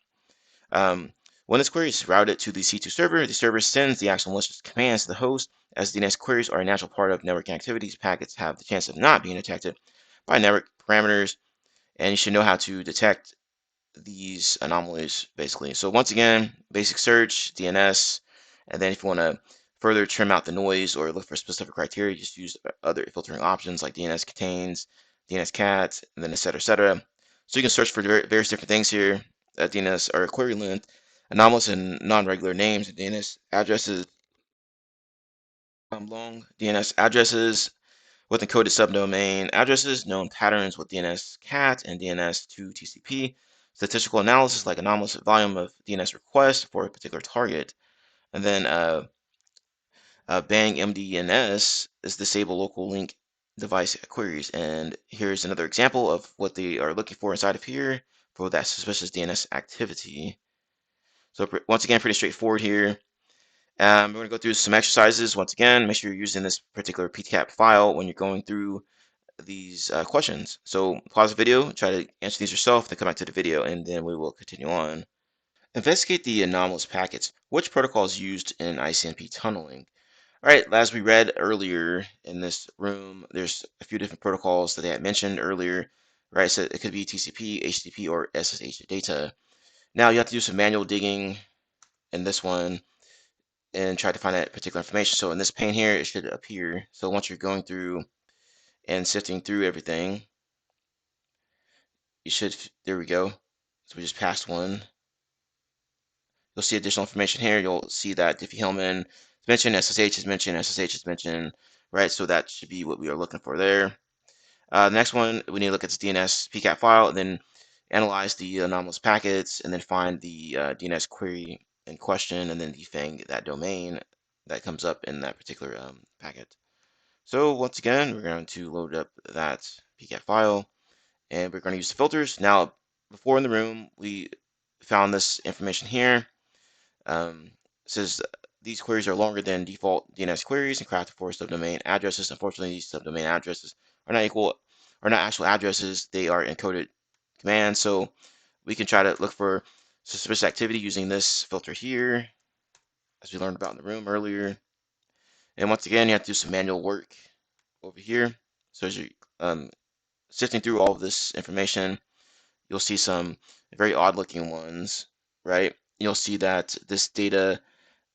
When this query is routed to the C2 server sends the actual malicious commands to the host. As DNS queries are a natural part of networking activities, packets have the chance of not being detected by network parameters, and you should know how to detect these anomalies basically. So once again, basic search, DNS, and then if you want to further trim out the noise or look for specific criteria, just use other filtering options like DNS contains, DNS cat, and then et cetera, et cetera. So you can search for various different things here. DNS or query length, anomalous and non-regular names, and DNS addresses, long DNS addresses with encoded subdomain addresses, known patterns with DNS cat and DNS to TCP, statistical analysis like anomalous volume of DNS requests for a particular target, and then banning MDNS is disable local link device queries. And here's another example of what they are looking for inside of here for that suspicious DNS activity. So once again, pretty straightforward here. We're going to go through some exercises. Once again, make sure you're using this particular PCAP file when you're going through these questions. So pause the video, try to answer these yourself, then come back to the video, and then we will continue on. Investigate the anomalous packets. Which protocol is used in ICMP tunneling? All right, as we read earlier in this room, there's a few different protocols that I had mentioned earlier, right? So it could be TCP, HTTP, or SSH data. Now you have to do some manual digging in this one and try to find that particular information. So in this pane here, it should appear. So once you're going through and sifting through everything, you should, there we go. So we just passed one. You'll see additional information here. You'll see that Diffie-Hellman is mentioned, SSH is mentioned, SSH is mentioned, right? So that should be what we are looking for there. The next one, we need to look at this DNS PCAP file, and then analyze the anomalous packets, and then find the DNS query in question, and then defang that domain that comes up in that particular packet. So once again, we're going to load up that PCAP file, and we're going to use the filters. Now, before in the room, we found this information here. It says these queries are longer than default DNS queries and crafted for subdomain addresses. Unfortunately, these subdomain addresses are not actual addresses. They are encoded commands. So we can try to look for suspicious activity using this filter here, as we learned about in the room earlier. And once again, you have to do some manual work over here. So as you're sifting through all of this information, you'll see some very odd looking ones, right? You'll see that this data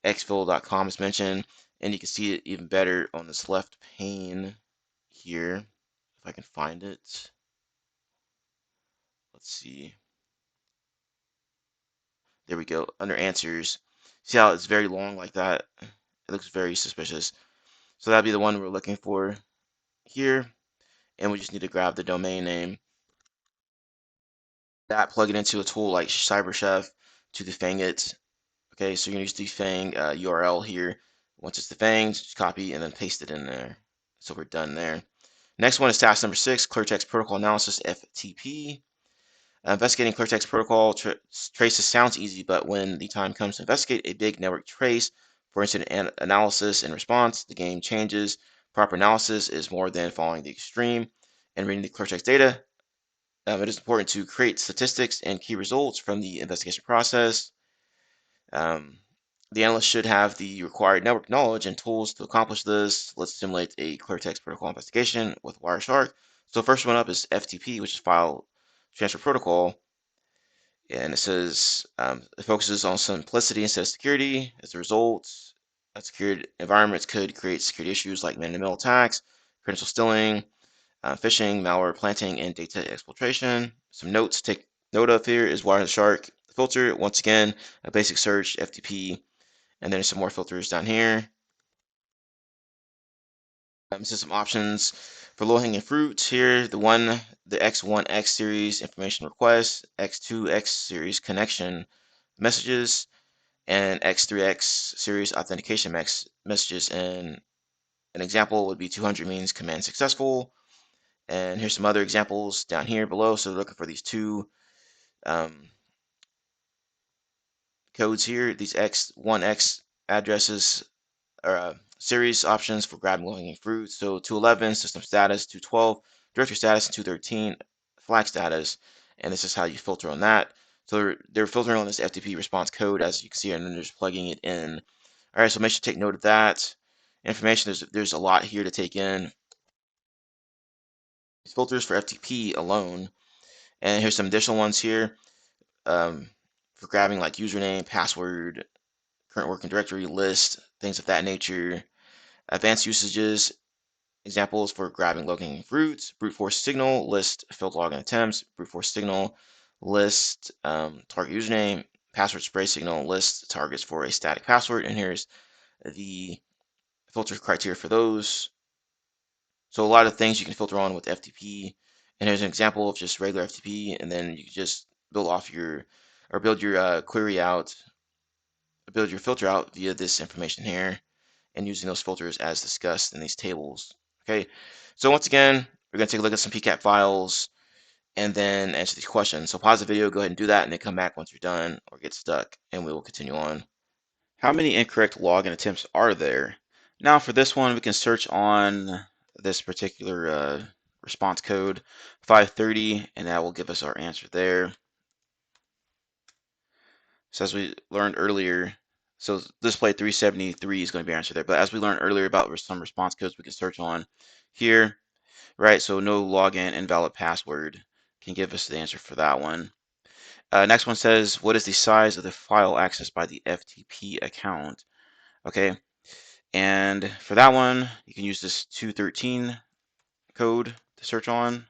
exfil.com is mentioned, and you can see it even better on this left pane here, if I can find it. Let's see. There we go, under answers. See how it's very long like that? It looks very suspicious. So that'd be the one we're looking for here, and we just need to grab the domain name. That plug it into a tool like CyberChef to defang it. Okay, so you're gonna use defang URL here. Once it's defanged, just copy and then paste it in there. So we're done there. Next one is task number 6, Cleartext Protocol Analysis, FTP. Investigating Cleartext Protocol traces sounds easy, but when the time comes to investigate a big network trace for incident analysis and response, the game changes. Proper analysis is more than following the extreme and reading the Cleartext data. It is important to create statistics and key results from the investigation process. The analyst should have the required network knowledge and tools to accomplish this. Let's simulate a Cleartext protocol investigation with Wireshark. So first one up is FTP, which is File Transfer Protocol. And it says it focuses on simplicity instead of security. As a result, secured environments could create security issues like man-in-the-middle attacks, credential stealing, phishing, malware planting, and data exfiltration. Some notes to take note of here is Wireshark filter. Once again, a basic search, FTP, and then some more filters down here. So some options for low-hanging fruit here. The X1X series information requests, X2X series connection messages, and X3X series authentication messages. And an example would be 200 means command successful. And here's some other examples down here below. So looking for these two codes here, these X1X addresses or series options for grabbing low-hanging fruit. So 211 system status, 212 directory status, and 213 flag status. And this is how you filter on that. So they're filtering on this FTP response code, as you can see, and then they're just plugging it in. All right, so make sure to take note of that. information. There's a lot here to take in. Filters for FTP alone, and here's some additional ones here for grabbing like username, password, current working directory list, things of that nature. Advanced usages, examples for grabbing locating routes, brute force signal, list failed login attempts, brute force signal, list target username, password spray signal, list targets for a static password, and here's the filter criteria for those. So a lot of things you can filter on with FTP, and here's an example of just regular FTP, and then you can just build off your, or build your query out, build your filter out via this information here, and using those filters as discussed in these tables. Okay, so once again, we're going to take a look at some PCAP files and then answer these questions. So pause the video, go ahead and do that, and then come back once you're done or get stuck, and we will continue on. How many incorrect login attempts are there? Now for this one, we can search on this particular response code 530, and that will give us our answer there. So as we learned earlier, so display 373 is going to be answered there. But as we learned earlier about some response codes we can search on here, right? So no login, invalid password can give us the answer for that one. Next one says, what is the size of the file accessed by the FTP account? Okay, and for that one, you can use this 213 code to search on.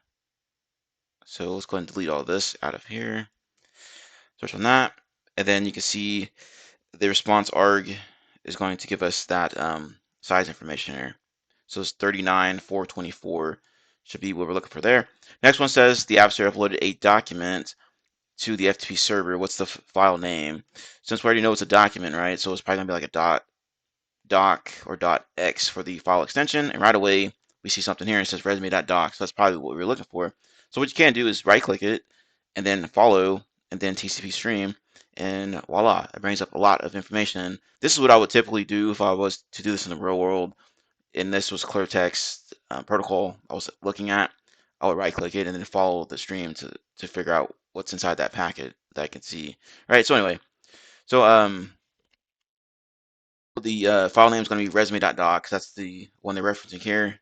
So let's go ahead and delete all this out of here. Search on that, and then you can see the response arg is going to give us that size information here. So it's 39,424 should be what we're looking for there. Next one says the adversary uploaded a document to the FTP server. What's the file name? Since we already know it's a document, right? So it's probably gonna be like a .doc or .x for the file extension. And right away we see something here. It says resume.doc. So that's probably what we were looking for. So what you can do is right click it and then follow and then TCP stream. And voila, it brings up a lot of information. This is what I would typically do if I was to do this in the real world. And this was Cleartext protocol I was looking at. I would right click it and then follow the stream to figure out what's inside that packet that I can see. All right, so anyway, so the file name is going to be resume.doc. That's the one they're referencing here,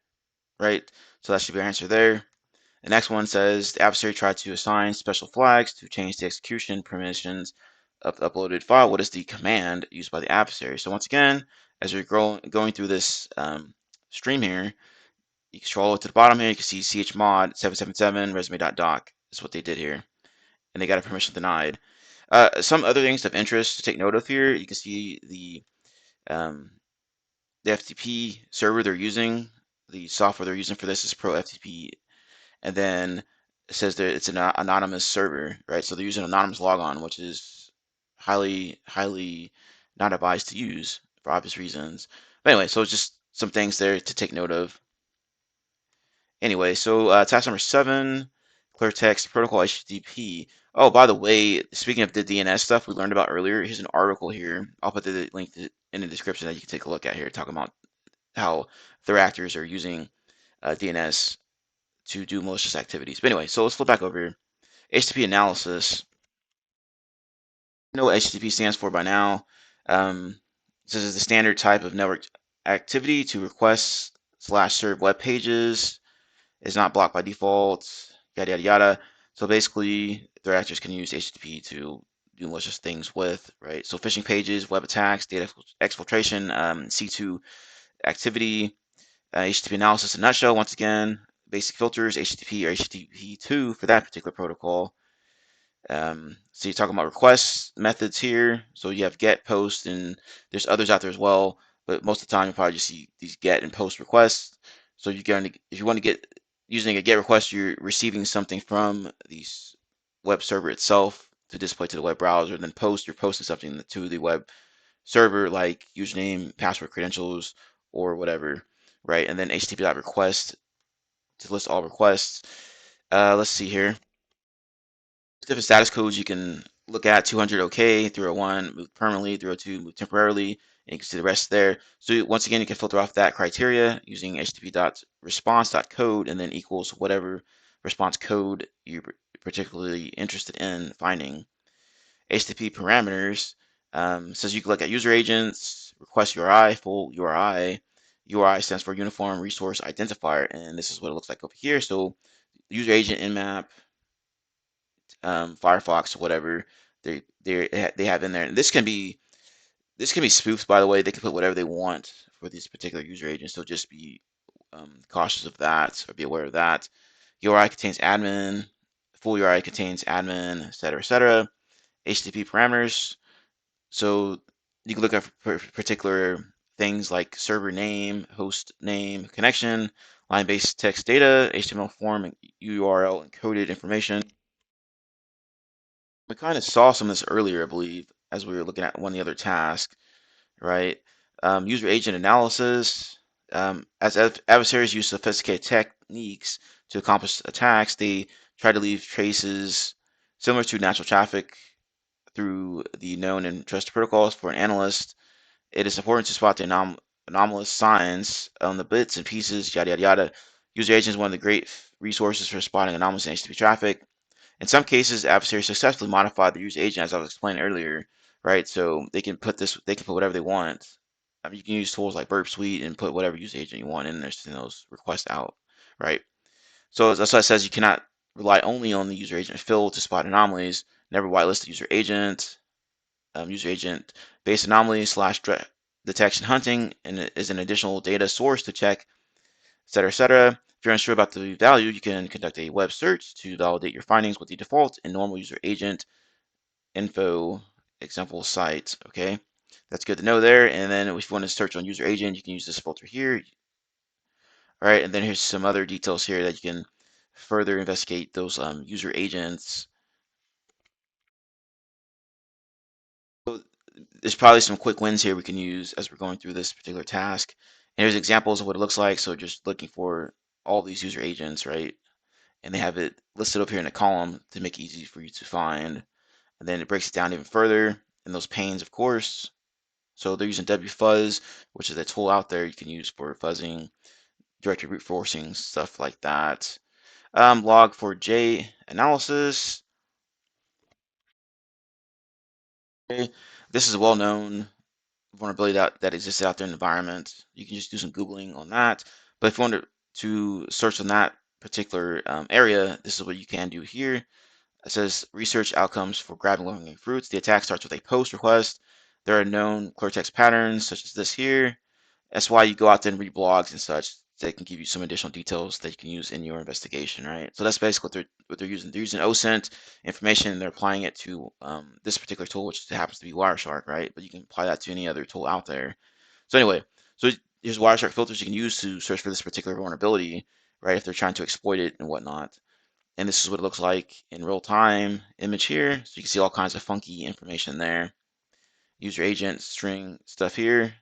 right? So that should be our answer there. The next one says the adversary tried to assign special flags to change the execution permissions of the uploaded file. What is the command used by the adversary? So once again, as we're going through this stream here, you can scroll to the bottom here. You can see chmod 777 resume.doc is what they did here, and they got a permission denied. Some other things of interest to take note of here. You can see the FTP server they're using. The software they're using for this is Pro FTP, and then it says that it's an anonymous server, right? So they're using anonymous logon, which is highly not advised to use for obvious reasons. But anyway, so it's just some things there to take note of. Anyway, so task number 7, Cleartext protocol HTTP. Oh, by the way, speaking of the DNS stuff we learned about earlier, here's an article here. I'll put the link in the description that you can take a look at here, talking about how threat actors are using DNS to do malicious activities. But anyway, so let's flip back over here. HTTP analysis. You know what HTTP stands for by now. This is the standard type of network activity to request/serve web pages. Is not blocked by default, yada yada yada. So basically, threat actors can use HTTP to do malicious things with, right? So phishing pages, web attacks, data exfiltration, C2 activity, HTTP analysis in a nutshell. Once again, basic filters, HTTP or HTTP2 for that particular protocol. So you're talking about request methods here. So you have get, post, and there's others out there as well. But most of the time, you probably just see these get and post requests. So you're going to, if you want to get using a GET request, you're receiving something from the web server itself to display to the web browser. Then post, you're posting something to the web server like username, password, credentials, or whatever, right? And then HTTP.request to list all requests. Let's see here. Different status codes you can look at: 200 OK, 301 move permanently, 302 move temporarily, and you can see the rest there. So once again, you can filter off that criteria using http.response.code and then equals whatever response code you're particularly interested in finding. HTTP parameters says you can look at user agents, request URI, full URI, URI stands for Uniform Resource Identifier, and this is what it looks like over here. So user agent, Nmap, Firefox, whatever they have in there. And this can be spoofed, by the way. They can put whatever they want for these particular user agents. So just be cautious of that, or be aware of that. URI contains admin. Full URI contains admin, etc., etc. HTTP parameters. So you can look at particular things like server name, host name, connection, line-based text data, HTML form, and URL encoded information. We kind of saw some of this earlier, I believe, as we were looking at one of the other tasks, right? User agent analysis. As adversaries use sophisticated techniques to accomplish attacks, they try to leave traces similar to natural traffic through the known and trusted protocols. For an analyst, it is important to spot the anomalous signs on the bits and pieces, yada, yada, yada. User agent is one of the great resources for spotting anomalous HTTP traffic. In some cases, adversaries successfully modify the user agent, as I was explaining earlier, right? So they can put whatever they want. I mean, you can use tools like Burp Suite and put whatever user agent you want in there to send those requests out, right? So that's why it says you cannot rely only on the user agent field to spot anomalies. Never whitelist the user agent. User agent based anomalies slash detection hunting, and it is an additional data source to check, etc., etc. If you're unsure about the value, you can conduct a web search to validate your findings with the default and normal user agent info example site. Okay, that's good to know there. And then if you want to search on user agent, you can use this filter here. All right, and then here's some other details here that you can further investigate those user agents. So there's probably some quick wins here we can use as we're going through this particular task. And here's examples of what it looks like. So just looking for all these user agents, right? And they have it listed up here in a column to make it easy for you to find. And then it breaks it down even further in those panes, of course. So they're using WFuzz, which is a tool out there you can use for fuzzing, directory brute forcing, stuff like that. Log4j analysis. Okay. This is a well-known vulnerability that exists out there in the environment. You can just do some Googling on that. But if you want to search on that particular area, this is what you can do here. It says research outcomes for grabbing low-hanging fruits. The attack starts with a post request. There are known Cleartext patterns such as this here. That's why you go out there and read blogs and such. They can give you some additional details that you can use in your investigation, right? So that's basically what they're using. They're using OSINT information and they're applying it to this particular tool, which happens to be Wireshark, right? But you can apply that to any other tool out there. So anyway, so here's Wireshark filters you can use to search for this particular vulnerability, right? If they're trying to exploit it and whatnot. And this is what it looks like in real time image here. So you can see all kinds of funky information there. User agent string stuff here.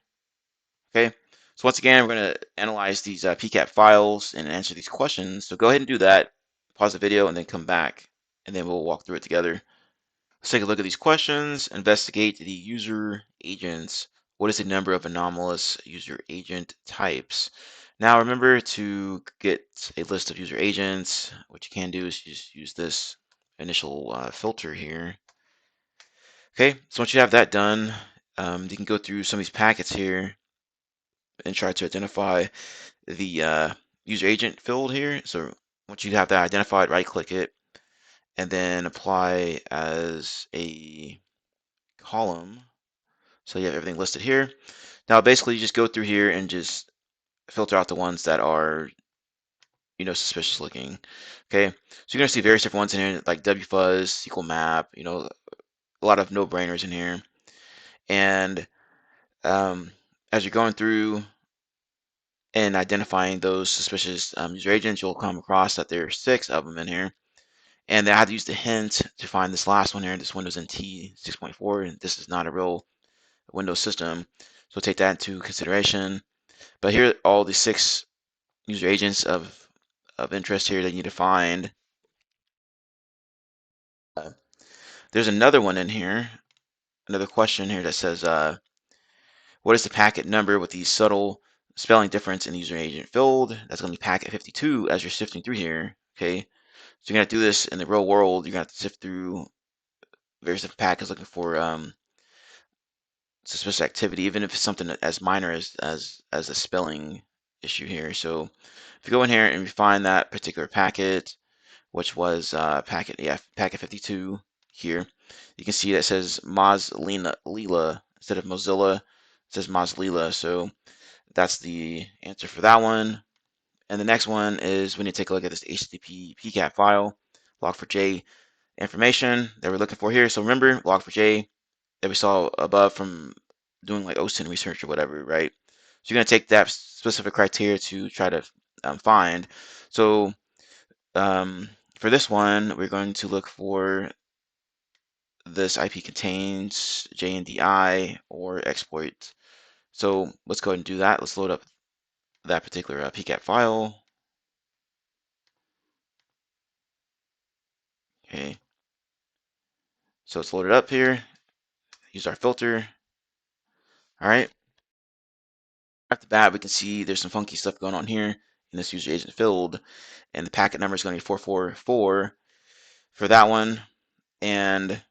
Okay. So once again, we're going to analyze these PCAP files and answer these questions. So go ahead and do that. Pause the video and then come back, and then we'll walk through it together. Let's take a look at these questions. Investigate the user agents. What is the number of anomalous user agent types? Now remember to get a list of user agents. What you can do is just use this initial filter here. Okay, so once you have that done, you can go through some of these packets here and try to identify the user agent field here. So once you have that identified, right click it and then apply as a column. So you have everything listed here. Now basically you just go through here and just filter out the ones that are, suspicious looking. Okay, so you're gonna see various different ones in here like WFuzz, SQL map, a lot of no-brainers in here. And as you're going through and identifying those suspicious user agents, you'll come across that there are 6 of them in here. And I had to use the hint to find this last one here, this Windows NT 6.4, and this is not a real Windows system. So take that into consideration. But here are all the 6 user agents of interest here that you need to find. There's another one in here, another question here that says, what is the packet number with the subtle spelling difference in the user agent field? That's going to be packet 52 as you're sifting through here. Okay, so you're going to do this in the real world. You're going to have to sift through various different packets looking for suspicious activity, even if it's something as minor as a spelling issue here. So if you go in here and we find that particular packet, which was packet 52 here, you can see that it says Mozilla instead of Mozilla. It says Mozilla, so that's the answer for that one. And the next one is we need to take a look at this HTTP PCAP file, log4j information that we're looking for here. So remember, log4j that we saw above from doing like OSINT research or whatever, right? So you're going to take that specific criteria to try to find. So for this one, we're going to look for this IP contains JNDI or exploit. So let's go ahead and do that. Let's load up that particular PCAP file. Okay, so it's loaded up here. Use our filter. All right. After that, we can see there's some funky stuff going on here in this user agent field, and the packet number is going to be 444 for that one. And it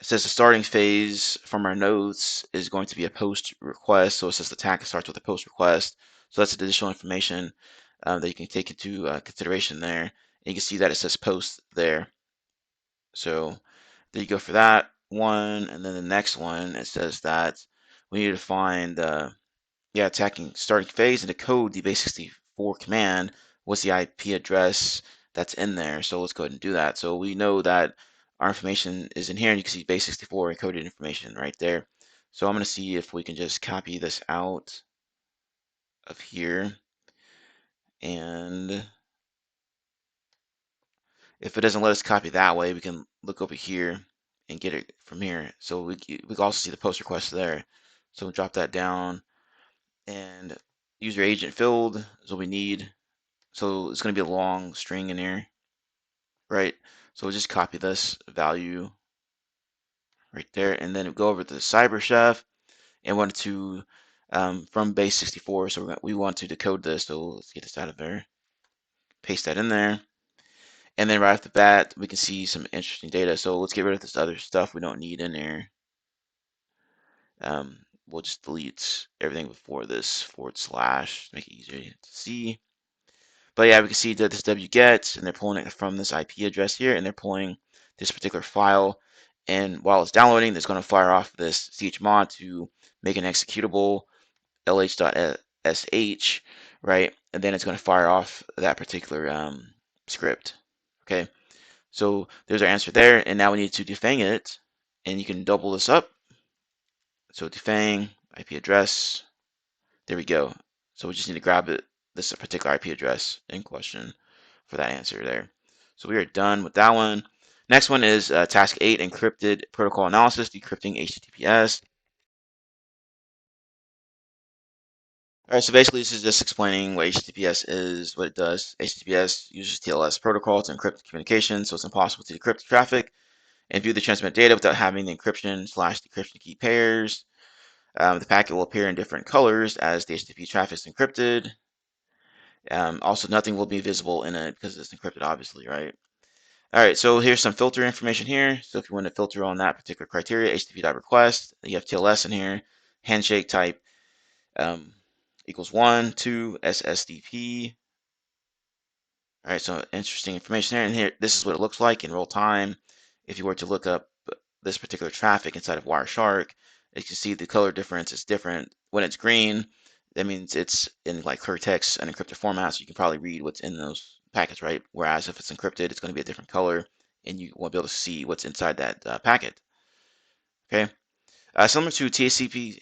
says the starting phase from our notes is going to be a post request. So it says the attack starts with a post request. So that's additional information that you can take into consideration there. And you can see that it says post there. So there you go for that one. And then the next one, it says that we need to find attacking starting phase and decode the base64 command. What's the IP address that's in there? So let's go ahead and do that. So we know that our information is in here, and you can see base64 encoded information right there. So I'm going to see if we can just copy this out of here, and if it doesn't let us copy that way, we can look over here and get it from here. So we can also see the post request there. So we'll drop that down, and user agent field is what we need. So it's going to be a long string in here, right? So we'll just copy this value right there, and then go over to the cyber chef and want to from base 64. So we want to decode this. So let's get this out of there, paste that in there, and then right off the bat we can see some interesting data. So let's get rid of this other stuff we don't need in there. We'll just delete everything before this /, make it easier to see. But yeah, we can see that this wget, and they're pulling it from this IP address here, and they're pulling this particular file. And while it's downloading, it's going to fire off this chmod to make an executable lh.sh, right? And then it's going to fire off that particular script. Okay, so there's our answer there. And now we need to defang it, and you can double this up. So defang IP address. There we go. So we just need to grab it, this particular IP address in question for that answer there. So we are done with that one. Next one is task 8, encrypted protocol analysis, decrypting HTTPS. All right, so basically this is just explaining what HTTPS is, what it does. HTTPS uses TLS protocol to encrypt communication, so it's impossible to decrypt traffic and view the transmitted data without having the encryption/decryption key pairs. The packet will appear in different colors as the HTTP traffic is encrypted. Also, nothing will be visible in it because it's encrypted, obviously, right? All right, so here's some filter information here. So if you want to filter on that particular criteria, HTTP.request, you have TLS in here, handshake type equals 1, 2, SSDP. All right, so interesting information here. And here, this is what it looks like in real time. If you were to look up this particular traffic inside of Wireshark, you can see the color difference is different. When it's green, that means it's in like Cleartext and encrypted format, so you can probably read what's in those packets, right? Whereas if it's encrypted, it's going to be a different color, and you won't be able to see what's inside that packet. Okay. Similar to TCP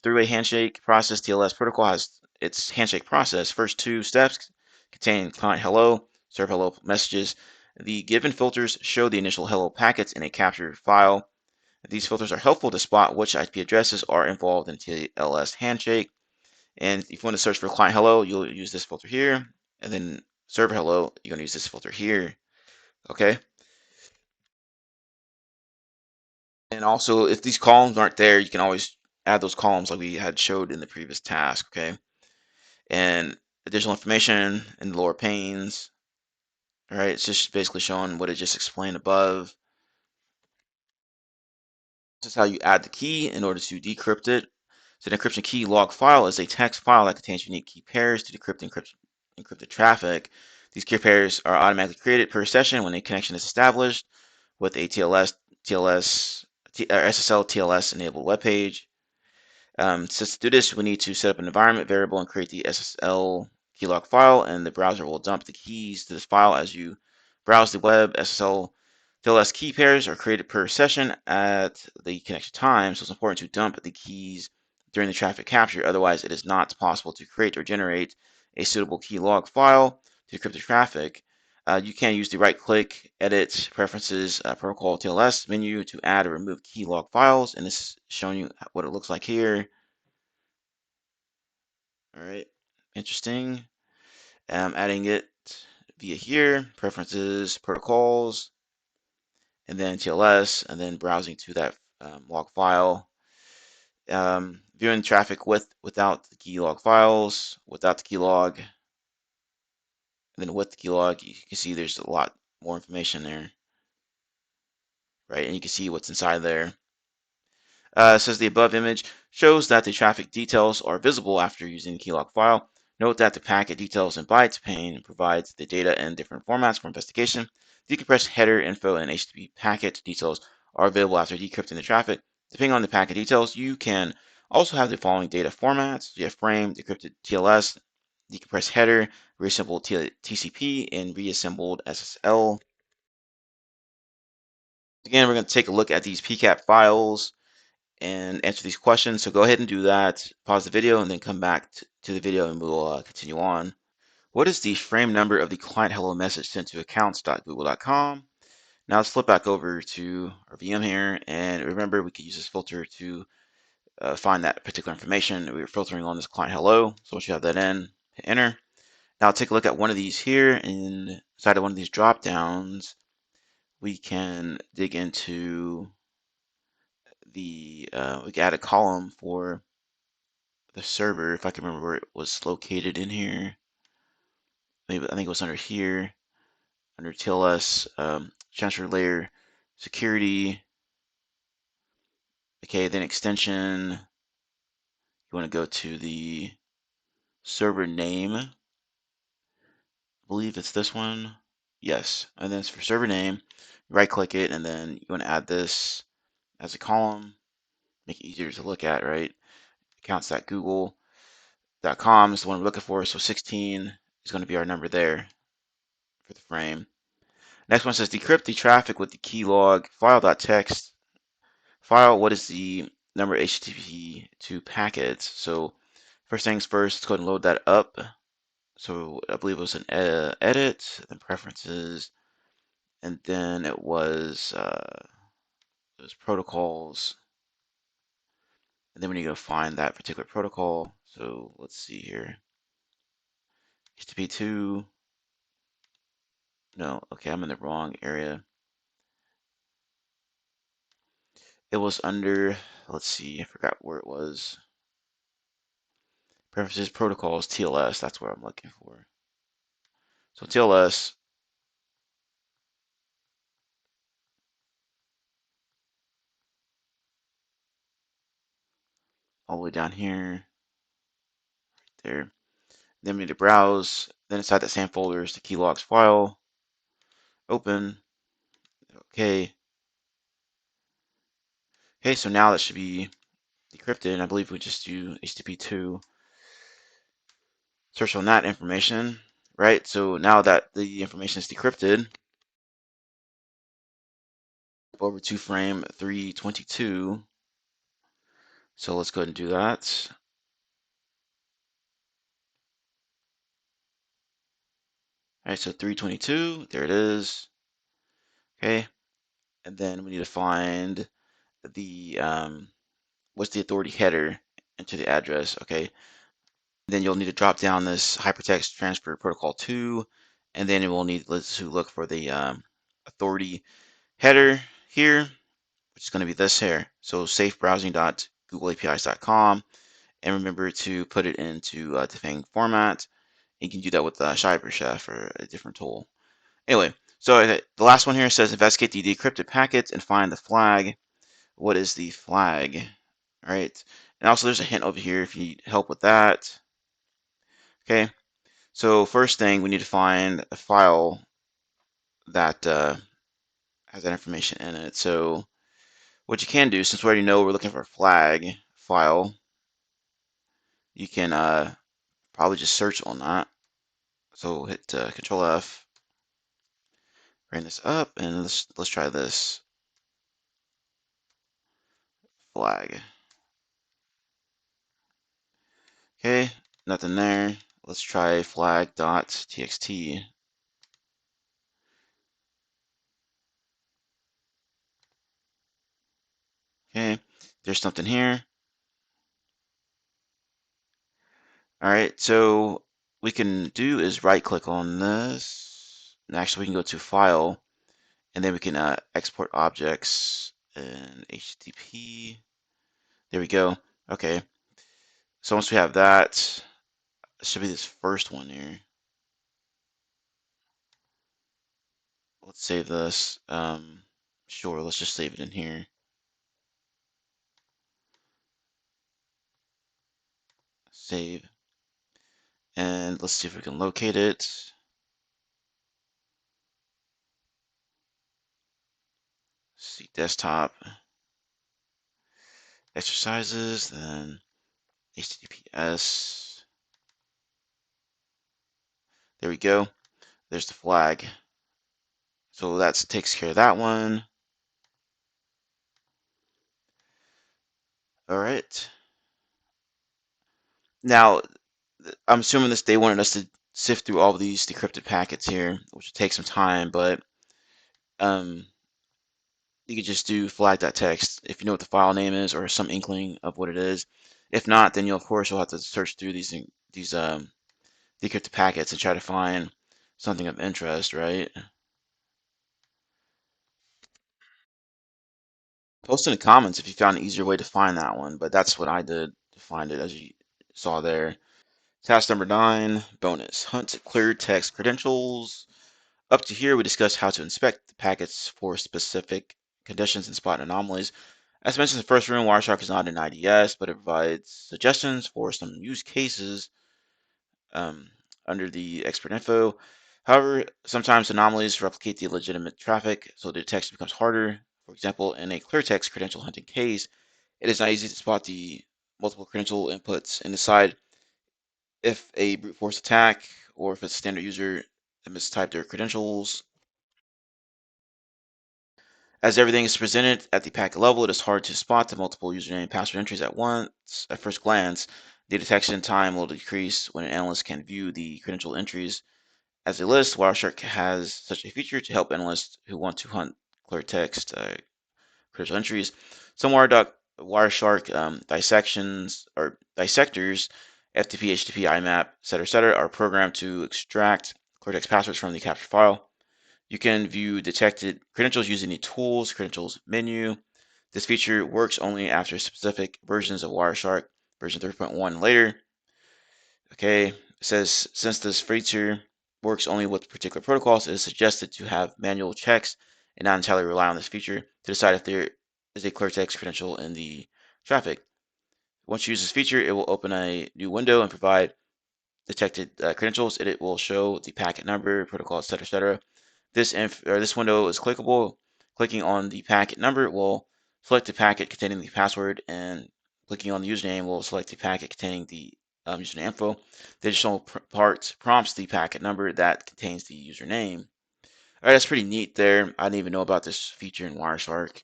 three-way handshake process, TLS protocol has its handshake process. First two steps contain client hello, serve hello messages. The given filters show the initial hello packets in a captured file. These filters are helpful to spot which IP addresses are involved in TLS handshake. And if you want to search for client hello, you'll use this filter here. And then server hello, you're going to use this filter here. Okay. And also, if these columns aren't there, you can always add those columns like we had showed in the previous task. Okay. And additional information in the lower panes. All right. It's just basically showing what I just explained above. This is how you add the key in order to decrypt it. So the encryption key log file is a text file that contains unique key pairs to decrypt encrypted traffic. These key pairs are automatically created per session when a connection is established with a SSL TLS enabled web page. So to do this, we need to set up an environment variable and create the SSL keylog file, and the browser will dump the keys to this file as you browse the web. SSL TLS key pairs are created per session at the connection time, so it's important to dump the keys during the traffic capture. Otherwise, it is not possible to create or generate a suitable keylog file to decrypt the traffic. You can use the right-click, edit, preferences, protocol TLS menu to add or remove keylog files, and this is showing you what it looks like here. All right, interesting. Adding it via here, preferences, protocols, and then TLS, and then browsing to that log file. Viewing traffic without the keylog files, without the keylog, and then with the keylog, you can see there's a lot more information there, right? And you can see what's inside there. It says the above image shows that the traffic details are visible after using the keylog file. Note that the packet details and bytes pane provides the data in different formats for investigation. Decompressed header info and HTTP packet details are available after decrypting the traffic. Depending on the packet details, you can also have the following data formats. You have frame, decrypted TLS, decompressed header, reassembled TCP, and reassembled SSL. Again, we're going to take a look at these PCAP files and answer these questions. So go ahead and do that. Pause the video and then come back to the video and we'll continue on. What is the frame number of the client hello message sent to accounts.google.com? Now let's flip back over to our VM here, and remember we could use this filter to find that particular information. We were filtering on this client hello, so once you have that in, hit enter. Now take a look at one of these here. Inside of one of these drop downs, we can dig into we can add a column for the server, if I can remember where it was located in here. Maybe I think it was under here, under TLS, transfer layer security. Okay, then extension. You want to go to the server name. I believe it's this one. Yes, and then it's for server name. Right click it, and then you want to add this as a column. Make it easier to look at, right? Accounts.google.com is the one we're looking for. So 16 is going to be our number there for the frame. Next one says decrypt the traffic with the keylog file.txt file. What is the number HTTP to packets? So first things first, let's go ahead and load that up. So I believe it was an edit, then preferences, and then it was those protocols. And then we need to go find that particular protocol. So let's see here. HTTP2. No, okay, I'm in the wrong area. It was under, let's see, I forgot where it was. Preferences, protocols, TLS, that's what I'm looking for. So TLS, all the way down here, there. Then we need to browse. Then inside that same folder is the keylogs file. Open. Okay. Okay, so now that should be decrypted, and I believe we just do HTTP2 search on that information, right? So now that the information is decrypted, over to frame 322. So let's go ahead and do that. All right, so 322, there it is. Okay, and then we need to find the what's the authority header into the address. Okay, then you'll need to drop down this hypertext transfer protocol 2, and then it will need to look for the authority header here, which is going to be this here. So safebrowsing.googleapis.com, and remember to put it into Defang format. You can do that with CyberChef or a different tool. Anyway, so the last one here says investigate the decrypted packets and find the flag. What is the flag? All right, And also there's a hint over here if you need help with that. Okay, so first thing, we need to find a file that has that information in it. So what you can do, since we already know we're looking for a flag file, you can probably just search on that. So hit Control F, bring this up, and let's try this flag. Okay, nothing there. Let's try flag.txt. Okay, there's something here. All right, so we can do is right click on this. And actually, we can go to File, and then we can export objects in HTTP. There we go. Okay, so once we have that, it should be this first one here. Let's save this. Sure, let's just save it in here. Save. And let's see if we can locate it. See desktop. Exercises, then HTTPS. There we go. There's the flag. So that takes care of that one. All right. Now, I'm assuming they wanted us to sift through all of these decrypted packets here, which will take some time, but um, you could just do flag.txt if you know what the file name is or some inkling of what it is. If not, then of course you'll have to search through these decrypted packets and try to find something of interest, right? Post in the comments if you found an easier way to find that one, but that's what I did to find it, as you saw there. Task number 9, bonus. Hunt clear text credentials. Up to here, we discussed how to inspect the packets for specific conditions and spot anomalies. As mentioned in the first room, Wireshark is not an IDS, but it provides suggestions for some use cases um, under the expert info. However, sometimes anomalies replicate the legitimate traffic, so the detection becomes harder. For example, in a cleartext credential hunting case, it is not easy to spot the multiple credential inputs and decide if a brute force attack or if it's a standard user that mistyped their credentials. As everything is presented at the packet level, it is hard to spot the multiple username and password entries at once. At first glance, the detection time will decrease when an analyst can view the credential entries as a list. Wireshark has such a feature to help analysts who want to hunt clear text credential entries. Some Wireshark dissections or dissectors, FTP, HTTP, IMAP, etc., are programmed to extract clear text passwords from the captured file. You can view detected credentials using the Tools Credentials menu. This feature works only after specific versions of Wireshark, version 3.1 later. Okay, it says since this feature works only with particular protocols, it is suggested to have manual checks and not entirely rely on this feature to decide if there is a clear text credential in the traffic. Once you use this feature, it will open a new window and provide detected credentials. It will show the packet number, protocol, etc., etc. This window is clickable. Clicking on the packet number will select the packet containing the password, and clicking on the username will select the packet containing the username info. The additional part prompts the packet number that contains the username. All right, that's pretty neat there. I didn't even know about this feature in Wireshark.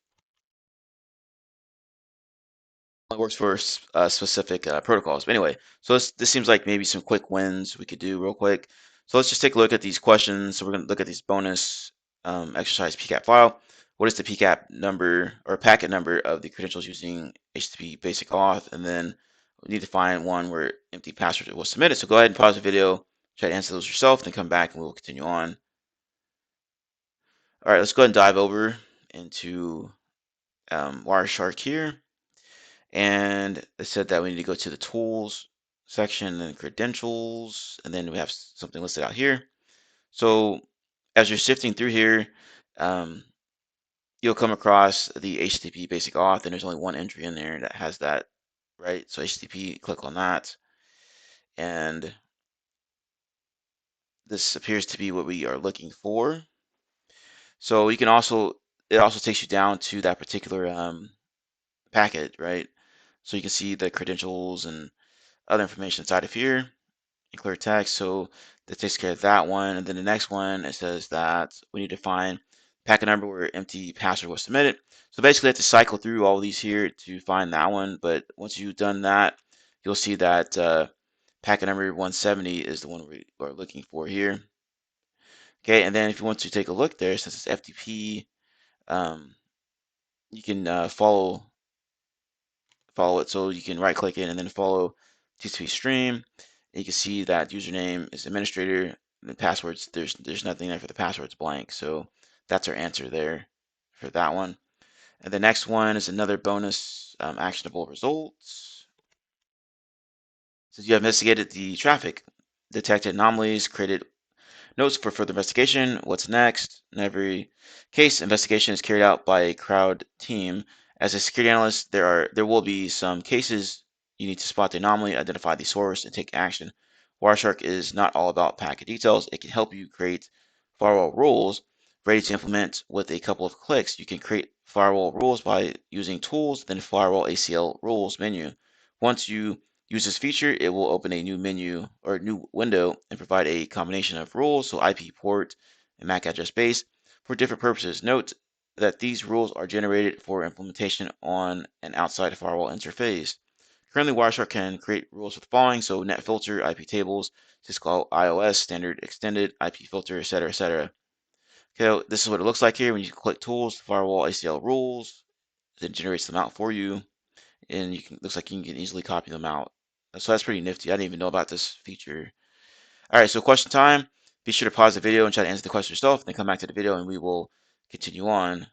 It works for specific protocols. But anyway, so this seems like maybe some quick wins we could do real quick. So let's just take a look at these questions. So we're going to look at these bonus exercise PCAP file. What is the PCAP number or packet number of the credentials using HTTP basic auth? And then we need to find one where empty password was submitted. So go ahead and pause the video, try to answer those yourself, then come back and we'll continue on. All right, let's go ahead and dive over into Wireshark here. And it said that we need to go to the tools section and credentials, and then we have something listed out here. So as you're sifting through here, um, you'll come across the HTTP basic auth, and there's only one entry in there that has that right? So HTTP, click on that, and this appears to be what we are looking for. So you can also, it also takes you down to that particular packet, right? So you can see the credentials and other information inside of here in Cleartext. So that takes care of that one. And then the next one, it says that we need to find packet number where empty password was submitted. So basically, you have to cycle through all these here to find that one. But once you've done that, you'll see that packet number 170 is the one we are looking for here. Okay, and then if you want to take a look there, since it's FTP, you can follow it. So you can right click it and then follow TCP stream. And you can see that username is administrator. And the passwords, there's nothing there for the passwords blank. So that's our answer there for that one. And the next one is another bonus actionable results. So you have investigated the traffic, detected anomalies, created notes for further investigation. What's next? In every case, investigation is carried out by a crowd team. As a security analyst, there will be some cases you need to spot the anomaly, identify the source, and take action. Wireshark is not all about packet details. It can help you create firewall rules ready to implement with a couple of clicks. You can create firewall rules by using tools, then firewall ACL rules menu. Once you use this feature, it will open a new menu or a new window and provide a combination of rules, so IP port and MAC address base, for different purposes. Note that these rules are generated for implementation on an outside firewall interface. Currently, Wireshark can create rules with the following, so net filter, IP tables, Cisco IOS, standard extended, IP filter, etc., etc. Okay, this is what it looks like here when you click tools, firewall ACL rules, it generates them out for you, and you can, looks like you can easily copy them out. So that's pretty nifty. I didn't even know about this feature. All right, so question time. Be sure to pause the video and try to answer the question yourself, then come back to the video and we will continue on.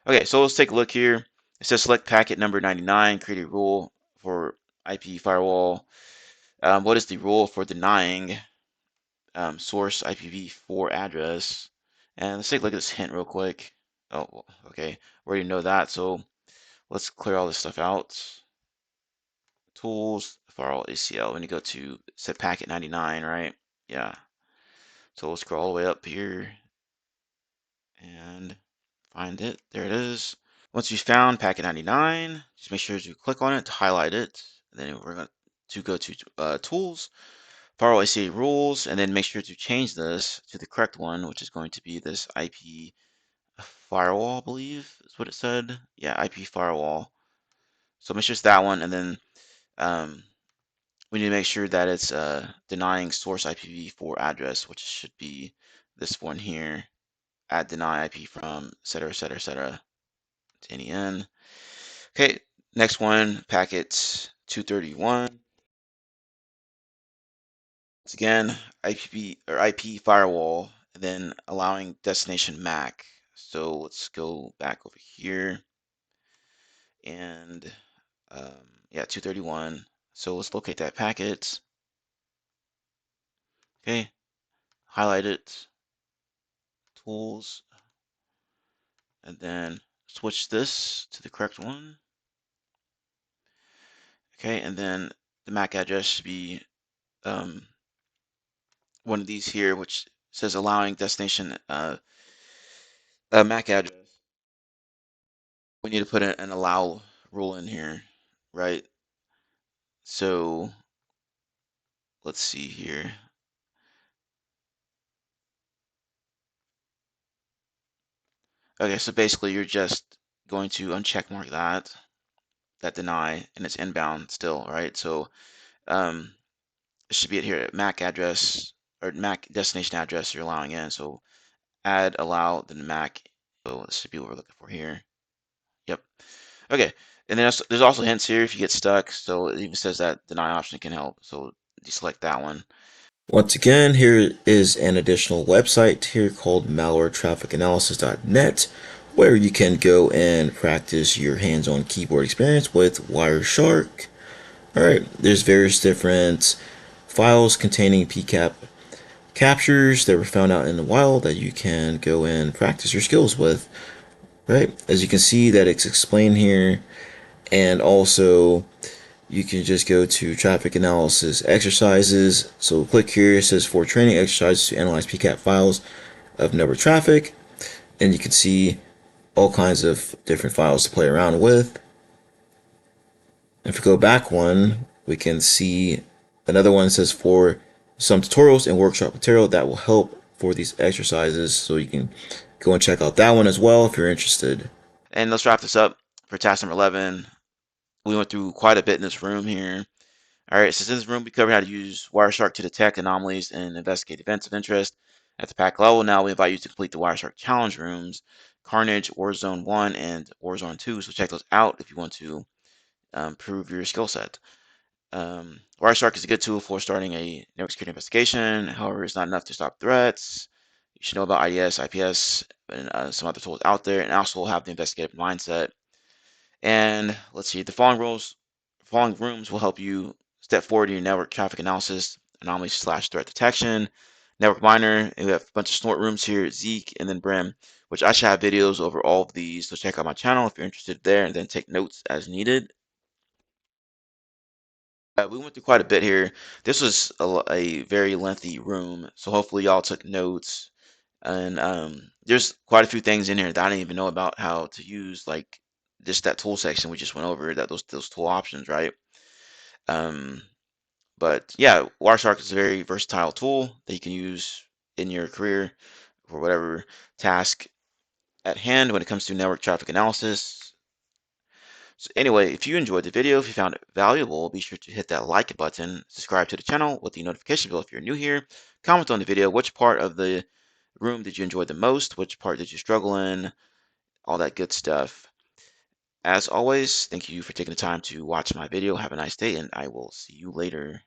Okay, so let's take a look here. It says select packet number 99, create a rule for IP firewall. What is the rule for denying source IPv4 address? And let's take a look at this hint real quick. Oh, okay, we already know that, so let's clear all this stuff out. Tools, firewall ACL. When you go to set packet 99, right? Yeah. So we'll scroll all the way up here and find it. There it is. Once you've found packet 99, just make sure to click on it to highlight it. And then we're going to go to tools, firewall ACL rules, and then make sure to change this to the correct one, which is going to be this IP firewall, I believe is what it said. Yeah, IP firewall. So make sure it's that one, and then we need to make sure that it's denying source IPv4 address, which should be this one here. Add deny IP from, etc., etc., etc. to NEN. Okay, next one, packet 231. Once again, IP firewall, and then allowing destination MAC. So let's go back over here and yeah, 231. So let's locate that packet. Okay, highlight it, tools, and then switch this to the correct one. Okay, and then the MAC address should be one of these here, which says allowing destination MAC address. We need to put an allow rule in here, right? So let's see here. Okay, so basically you're just going to uncheck mark that deny, and it's inbound still, right? So it should be it here, MAC address or MAC destination address you're allowing in. So add allow the MAC. So this should be what we're looking for here. Yep. Okay. And then there's also hints here if you get stuck. So it even says that deny option can help. So deselect that one. Once again, here is an additional website here called malwaretrafficanalysis.net, where you can go and practice your hands-on keyboard experience with Wireshark. Alright, there's various different files containing PCAP captures that were found out in the wild that you can go and practice your skills with. Right, as you can see that it's explained here, And also, you can just go to traffic analysis exercises. So click here, it says for training exercises to analyze PCAP files of network traffic. And you can see all kinds of different files to play around with. If we go back one, we can see another one that says for some tutorials and workshop material that will help for these exercises. So you can go and check out that one as well if you're interested. And let's wrap this up for task number 11. We went through quite a bit in this room here. All right, so in this room, we covered how to use Wireshark to detect anomalies and investigate events of interest. At the pack level, now we invite you to complete the Wireshark challenge rooms, Carnage, Warzone 1, and Warzone 2. So check those out if you want to improve your skill set. Wireshark is a good tool for starting a network security investigation. However, it's not enough to stop threats. You should know about IDS, IPS, and some other tools out there, and also have the investigative mindset. And let's see, following rooms will help you step forward in your network traffic analysis, anomaly / threat detection, network miner, and we have a bunch of snort rooms here, Zeek, and then Brim, which I should have videos over all of these. So check out my channel if you're interested there, and then take notes as needed. We went through quite a bit here. This was a very lengthy room, so hopefully y'all took notes. And there's quite a few things in here that I didn't even know about how to use, like just that tool section we just went over, that those tool options, right? Um, but yeah, Wireshark is a very versatile tool that you can use in your career for whatever task at hand when it comes to network traffic analysis. So anyway, if you enjoyed the video, if you found it valuable, be sure to hit that like button, subscribe to the channel with the notification bell if you're new here, comment on the video, which part of the room did you enjoy the most, which part did you struggle in, all that good stuff. As always, thank you for taking the time to watch my video. Have a nice day, and I will see you later.